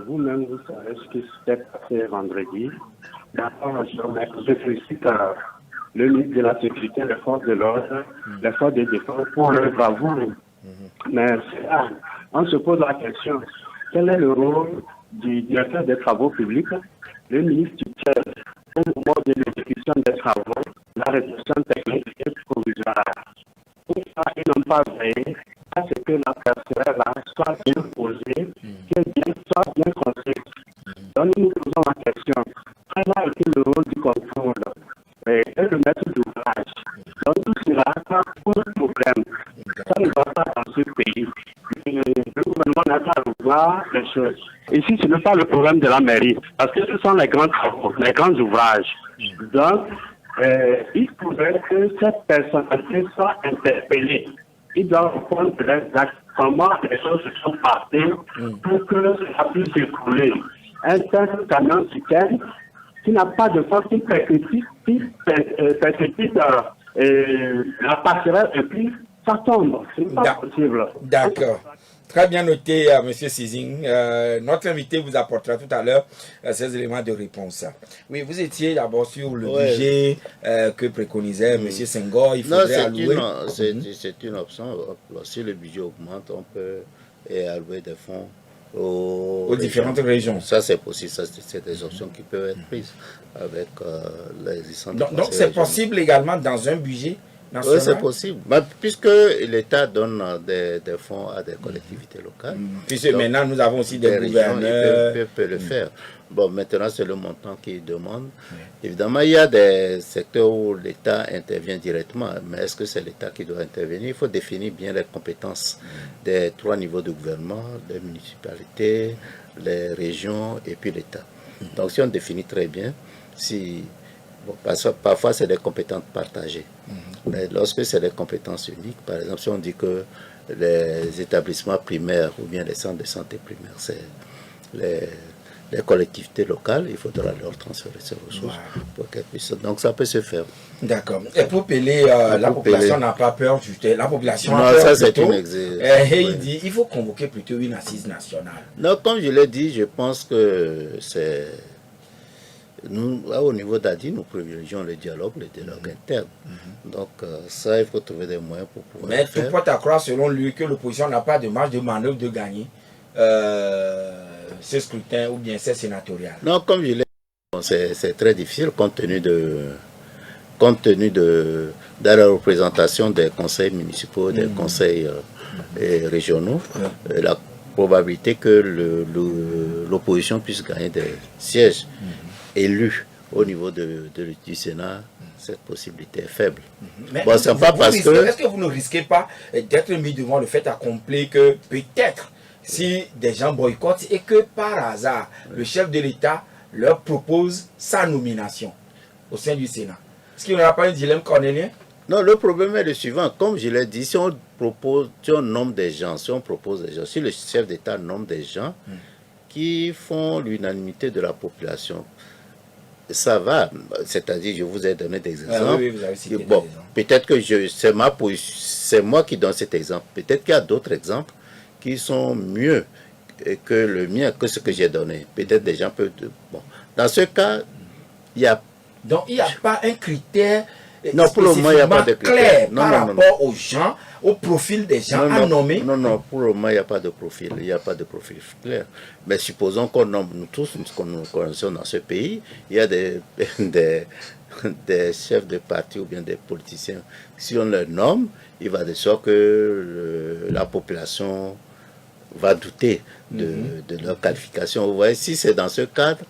Vous-même, vous savez ce qui s'est passé vendredi. Je félicite le ministre de la Sécurité, les forces de l'ordre, les forces de défense pour leur bravoure. Mais on se pose la question, quel est le rôle du directeur des travaux publics, le ministre tutelle au moment de l'exécution des travaux, la réception technique et provisoire? Pour ça, ils n'ont pas veillé à ce que la passerelle soit bien posée, soit bien construite. Donc nous nous posons la question, quel a été le rôle du contrôle et le maître d'ouvrage? Donc tout cela, ça pose problème. Ça ne va pas dans ce pays. Le gouvernement n'a pas à revoir les choses. Ici, ce n'est pas le problème de la mairie, parce que ce sont les grands travaux, les grands ouvrages. Donc, il faudrait que cette personnalité soit interpellée. Il doit répondre exactement les choses se sont passées pour que ça puisse s'écouler. Un tel camion citerne qui n'a pas de force, qui percute la passerelle et puis ça tombe. Ce n'est pas possible. D'accord. Très bien noté, Monsieur Sizing. Notre invité vous apportera tout à l'heure ces éléments de réponse. Oui, vous étiez d'abord sur le budget que préconisait Monsieur Senghor. Il faudrait allouer. C'est une option. Si le budget augmente, on peut allouer des fonds aux différentes régions. Ça, c'est possible. Ça, c'est des options qui peuvent être prises avec les licences. Donc, c'est possible également dans un budget national? Oui, c'est possible. Puisque l'État donne des fonds à des collectivités locales. Puisque maintenant, nous avons aussi des gouverneurs. Ils peuvent le faire. Bon, maintenant, c'est le montant qu'ils demandent. Évidemment, il y a des secteurs où l'État intervient directement. Mais est-ce que c'est l'État qui doit intervenir? Il faut définir bien les compétences des 3 niveaux de gouvernement, les municipalités, les régions et puis l'État. Donc, si on définit très bien, parfois, c'est des compétences partagées. Mais lorsque c'est des compétences uniques, par exemple, si on dit que les établissements primaires ou bien les centres de santé primaires, c'est les collectivités locales, il faudra leur transférer ces ressources pour qu'elles puissent. Donc, ça peut se faire. D'accord. Et pour Pelé, la population n'a pas peur du tout. La population a peur. Ça, c'est une il dit il faut convoquer plutôt une assise nationale. Non, comme je l'ai dit, je pense que c'est. Nous, au niveau d'ADI, nous privilégions le dialogue interne. Donc, ça, il faut trouver des moyens pour pouvoir. Mais tout porte à croire, selon lui, que l'opposition n'a pas de marge de manœuvre de gagner ce scrutin ou bien ce sénatorial. Non, comme je l'ai dit, c'est très difficile compte tenu de la représentation des conseils municipaux, des conseils régionaux. La probabilité que l'opposition puisse gagner des sièges élus au niveau du Sénat, cette possibilité est faible. Mais bon, c'est pas parce que... Est-ce que vous ne risquez pas d'être mis devant le fait accompli que peut-être si des gens boycottent et que par hasard le chef de l'État leur propose sa nomination au sein du Sénat? Est-ce qu'il n'y aura pas un dilemme cornélien? Non, le problème est le suivant. Comme je l'ai dit, si on nomme des gens, si le chef d'État nomme des gens qui font l'unanimité de la population, ça va. C'est-à-dire, je vous ai donné des exemples. Oui, vous avez cité bon, peut-être que c'est moi qui donne cet exemple. Peut-être qu'il y a d'autres exemples qui sont mieux que le mien, que ce que j'ai donné. Peut-être des gens peuvent... Bon. Dans ce cas, il y a... Donc, il n'y a pas un critère non, pour le moment, il n'y a pas de critère. Par rapport aux gens, au profil des gens à nommer. Non, pour le moment, il n'y a pas de profil. Il n'y a pas de profil clair. Mais supposons qu'on nomme nous tous, qu'on nous connaissons dans ce pays, il y a des chefs de parti ou bien des politiciens. Si on les nomme, il va de sorte que la population va douter de leur qualification. Vous voyez, si c'est dans ce cadre,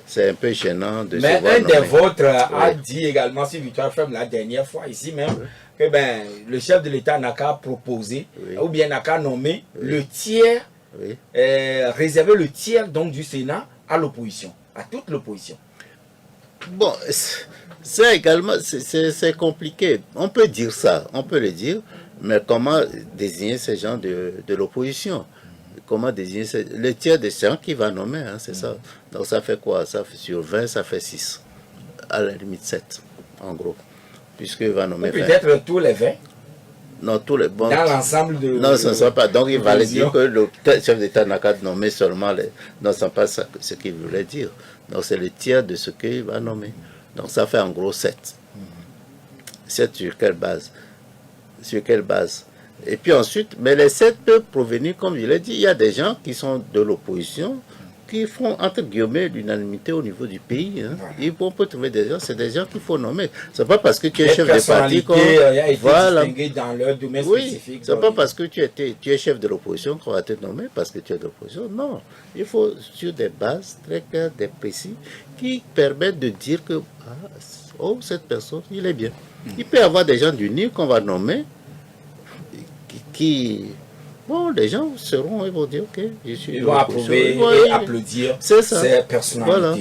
c'est un peu gênant de se voir Mais un des nommer. vôtres a dit également sur Victoire FM la dernière fois, ici même, que le chef de l'État n'a qu'à proposer, ou bien n'a qu'à nommer le tiers, réserver le tiers donc du Sénat à l'opposition, à toute l'opposition. Bon, ça également, c'est compliqué. On peut dire ça, on peut le dire, mais comment désigner ces gens de l'opposition? Comment désigner le tiers des gens qui va nommer, hein, c'est ça. Donc ça fait quoi? Ça fait sur 20, ça fait 6. À la limite 7, en gros. Puisqu'il va nommer 20. Peut-être tous les 20. Non, tous les bons. Dans l'ensemble de... Non, ce ne sont pas. Donc il va dire que le chef d'État n'a qu'à nommer seulement les... Non, ce n'est pas ça, ce qu'il voulait dire. Donc c'est le tiers de ce qu'il va nommer. Donc ça fait en gros 7. 7 sur quelle base? Sur quelle base? Et puis ensuite, mais les 7 peuvent provenir, comme je l'ai dit, il y a des gens qui sont de l'opposition, qui font, entre guillemets, l'unanimité au niveau du pays. Hein. Voilà. On peut trouver des gens, c'est des gens qu'il faut nommer. C'est pas parce que tu es chef de parti qu'on... Voilà. Dans leur domaine spécifique. C'est pas parce que tu es chef de l'opposition qu'on va te nommer parce que tu es de l'opposition. Non, il faut sur des bases très claires, des précis, qui permettent de dire que cette personne, il est bien. Il peut y avoir des gens du NIR qu'on va nommer, bon, les gens ils vont dire, ok, je suis... Ils vont approuver et applaudir ces personnalités. Voilà.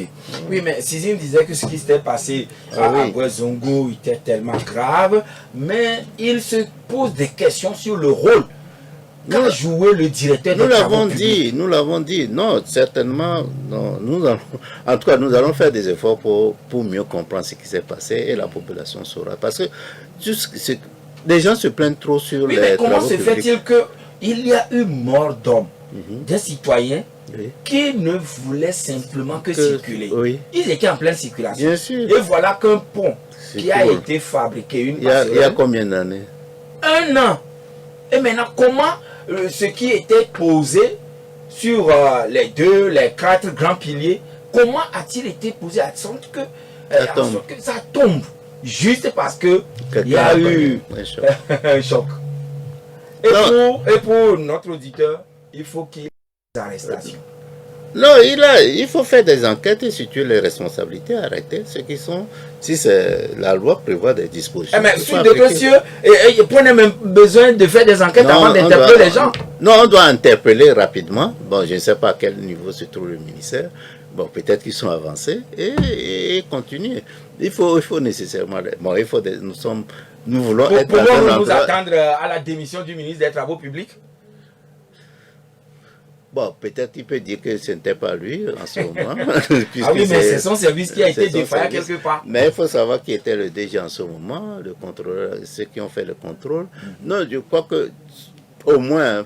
Oui, mais Sizing disait que ce qui s'était passé à Ouézongo était tellement grave, mais il se pose des questions sur le rôle qu'a joué le directeur de travaux publics. Nous l'avons dit, non, certainement, non, en tout cas, nous allons faire des efforts pour mieux comprendre ce qui s'est passé et la population saura. Parce que les gens se plaignent trop sur les mais comment se fait-il que il y a eu mort d'hommes, des citoyens Oui. qui ne voulaient simplement que circuler. Oui. Ils étaient en pleine circulation. Bien sûr. Et voilà qu'un pont C'est qui a tout. été fabriqué, une Il y a passerelle, combien d'années? 1 an. Et maintenant, comment ce qui était posé sur les 4 grands piliers, comment a-t-il été posé à sorte que, ça tombe juste parce que il y a eu un choc. Et pour notre auditeur, il faut qu'il y ait des arrestations. Non, il faut faire des enquêtes et situer les responsabilités, arrêter ceux qui sont. Si la loi prévoit des dispositions. Mais sur des dossiers, et prenez même besoin de faire des enquêtes avant d'interpeller les gens. Non, on doit interpeller rapidement. Bon, je ne sais pas à quel niveau se trouve le ministère. Bon, peut-être qu'ils sont avancés et continuer. Il faut nécessairement. Bon, nous voulons être. Pouvons-nous nous attendre à la démission du ministre des Travaux publics? Bon, peut-être il peut dire que ce n'était pas lui en ce moment. Ah oui, mais c'est son service qui a été défaillant quelque part. Mais il faut savoir qui était le DG en ce moment, le contrôleur, ceux qui ont fait le contrôle. Non, je crois que au moins,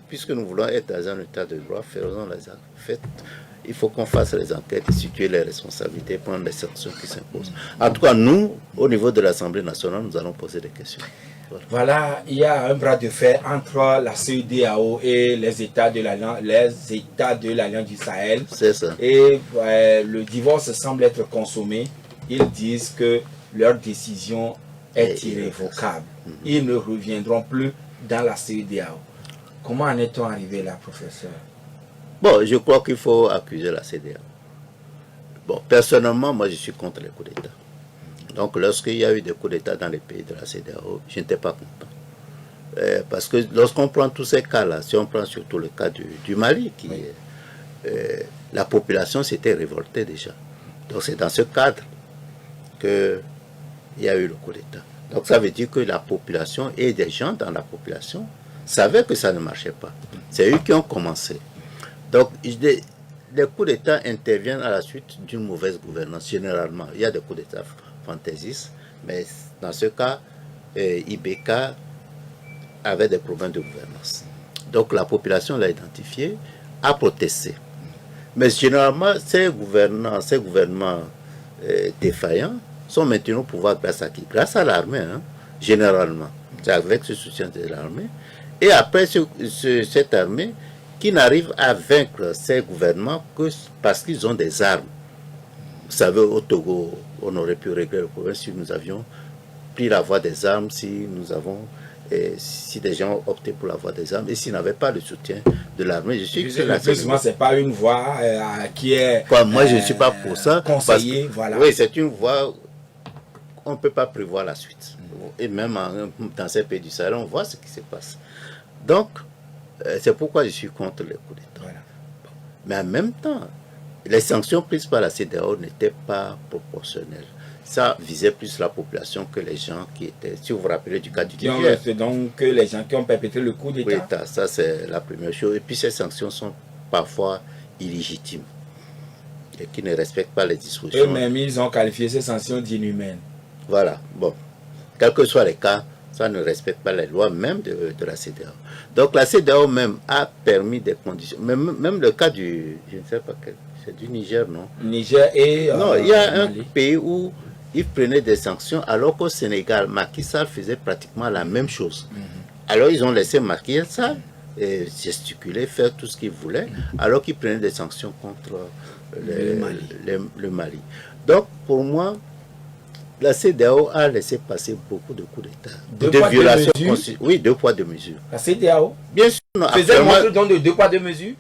puisque nous voulons être dans un état de droit, faisons les enquêtes. Il faut qu'on fasse les enquêtes, situer les responsabilités, prendre les sanctions qui s'imposent. En tout cas, nous, au niveau de l'Assemblée nationale, nous allons poser des questions. Voilà, il y a un bras de fer entre la CEDEAO et les États de l'Alliance du Sahel. C'est ça. Et le divorce semble être consommé. Ils disent que leur décision est irrévocable. Ils ne reviendront plus dans la CEDEAO. Comment en est-on arrivé là, professeur? Bon, je crois qu'il faut accuser la CEDEAO. Bon, personnellement, moi je suis contre les coups d'État. Donc, lorsqu'il y a eu des coups d'État dans les pays de la CEDEAO, je n'étais pas content. Parce que lorsqu'on prend tous ces cas-là, si on prend surtout le cas du Mali, la population s'était révoltée déjà. Donc, c'est dans ce cadre qu'il y a eu le coup d'État. Donc, ça veut dire que la population et des gens dans la population savaient que ça ne marchait pas. C'est eux qui ont commencé. Donc, les coups d'État interviennent à la suite d'une mauvaise gouvernance, généralement. Il y a des coups d'État fantaisistes, mais dans ce cas, IBK avait des problèmes de gouvernance. Donc, la population l'a identifié, a protesté. Mais généralement, ces gouvernements défaillants sont maintenant au pouvoir grâce à qui? Grâce à l'armée, hein, généralement. C'est avec ce soutien de l'armée. Et après, cette armée qui n'arrive à vaincre ces gouvernements que parce qu'ils ont des armes. Vous savez, au Togo, on aurait pu régler le problème si nous avions pris la voie des armes, si des gens optaient pour la voie des armes et s'ils n'avaient pas le soutien de l'armée. Je suis que c'est pas une voie qui est. Moi, je ne suis pas pour ça. Conseillé, voilà. Oui, c'est une voie. On ne peut pas prévoir la suite. Et même dans ces pays du Sahel, on voit ce qui se passe. Donc, c'est pourquoi je suis contre les coups d'État. Voilà. Mais en même temps, les sanctions prises par la CEDEAO n'étaient pas proportionnelles. Ça visait plus la population que les gens qui étaient, si vous vous rappelez du cas du Niger. Donc les gens qui ont perpétré le coup d'État. Ça c'est la première chose. Et puis ces sanctions sont parfois illégitimes et qui ne respectent pas les dispositions. Eux-mêmes, ils ont qualifié ces sanctions d'inhumaines. Voilà, bon. Quels que soient les cas, ça ne respecte pas les lois même de la CEDEAO. Donc la CEDEAO même a permis des conditions. Même le cas du, je ne sais pas quel, c'est du Niger, non? Niger et non, il y a un pays où ils prenaient des sanctions alors qu'au Sénégal, Macky Sall faisait pratiquement la même chose. Alors ils ont laissé Macky Sall gesticuler, faire tout ce qu'il voulait, alors qu'ils prenaient des sanctions contre le Mali. Donc pour moi, la CEDEAO a laissé passer beaucoup de coups d'État. De violations. Oui, 2 poids 2 mesures. La CEDEAO bien sûr, non. Faisait montre donc de 2 poids 2 mesures.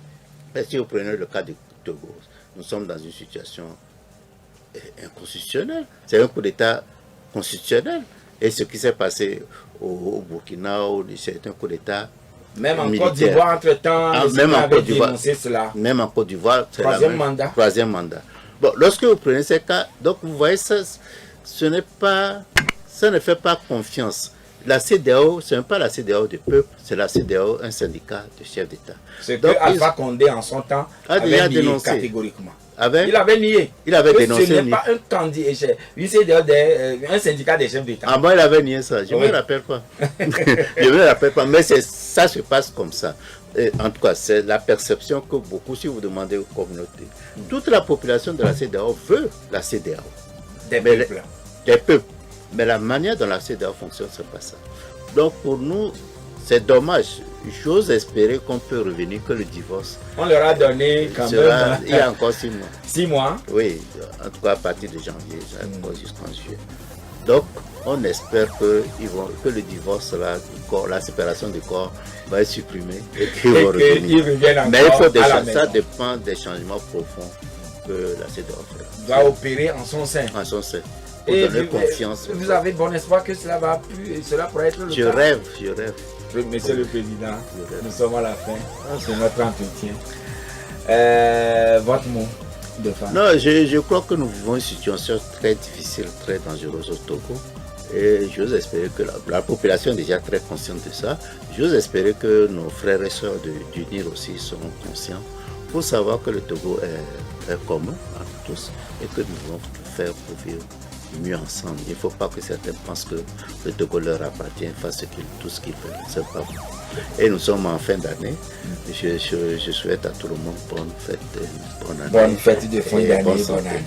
Si vous prenez le cas de Togo, nous sommes dans une situation inconstitutionnelle. C'est un coup d'État constitutionnel. Et ce qui s'est passé au Burkina, c'est un coup d'État même en Côte d'Ivoire, entre-temps, même en Côte d'Ivoire, cela. Même en Côte d'Ivoire, c'est troisième mandat. Troisième mandat. Bon, lorsque vous prenez ces cas, donc vous voyez ça. Ça ne fait pas confiance. La CEDEAO, ce n'est pas la CEDEAO du peuple, c'est la CEDEAO, un syndicat de chefs d'État. Ce que Alpha Condé en son temps avait dit catégoriquement. Avec, il avait nié. il avait que dénoncé. Ce n'est pas un candidat, un syndicat des chefs d'État. Ah bon, il avait nié ça. Je ne me rappelle pas. Je ne me rappelle pas. Mais ça se passe comme ça. Et en tout cas, c'est la perception que beaucoup, si vous demandez aux communautés, toute la population de la CEDEAO veut la CEDEAO. Des peuples. Des peuples. Mais la manière dont la CEDEAO fonctionne, c'est pas ça. Donc pour nous, c'est dommage. J'ose espérer qu'on peut revenir, que le divorce. On leur a donné quand même. Il y a encore 6 mois. 6 mois. Oui, en tout cas à partir de janvier, jusqu'en juillet. Donc on espère que le divorce, la séparation du corps va être supprimée et qu'ils vont revenir. Mais il faut ça dépend des changements profonds que la CEDEAO doit opérer en son sein. En son sein. Et donner confiance. Vous avez bon espoir que cela va plus, cela pourrait être le cas. Je rêve. Monsieur le Président, nous sommes à la fin de notre entretien. Votre mot de fin. Non, je crois que nous vivons une situation très difficile, très dangereuse au Togo. Et j'ose espérer que la population est déjà très consciente de ça. J'ose espérer que nos frères et sœurs d'UNIR aussi seront conscients. Il faut savoir que le Togo est commun à nous tous et que nous devons tout faire pour vivre mieux ensemble. Il ne faut pas que certains pensent que le Togo leur appartient, fassent tout ce qu'ils veulent. C'est pas bon. Et nous sommes en fin d'année. Je souhaite à tout le monde bonne fête de fin d'année. Bonne fête de fin d'année, bonne année.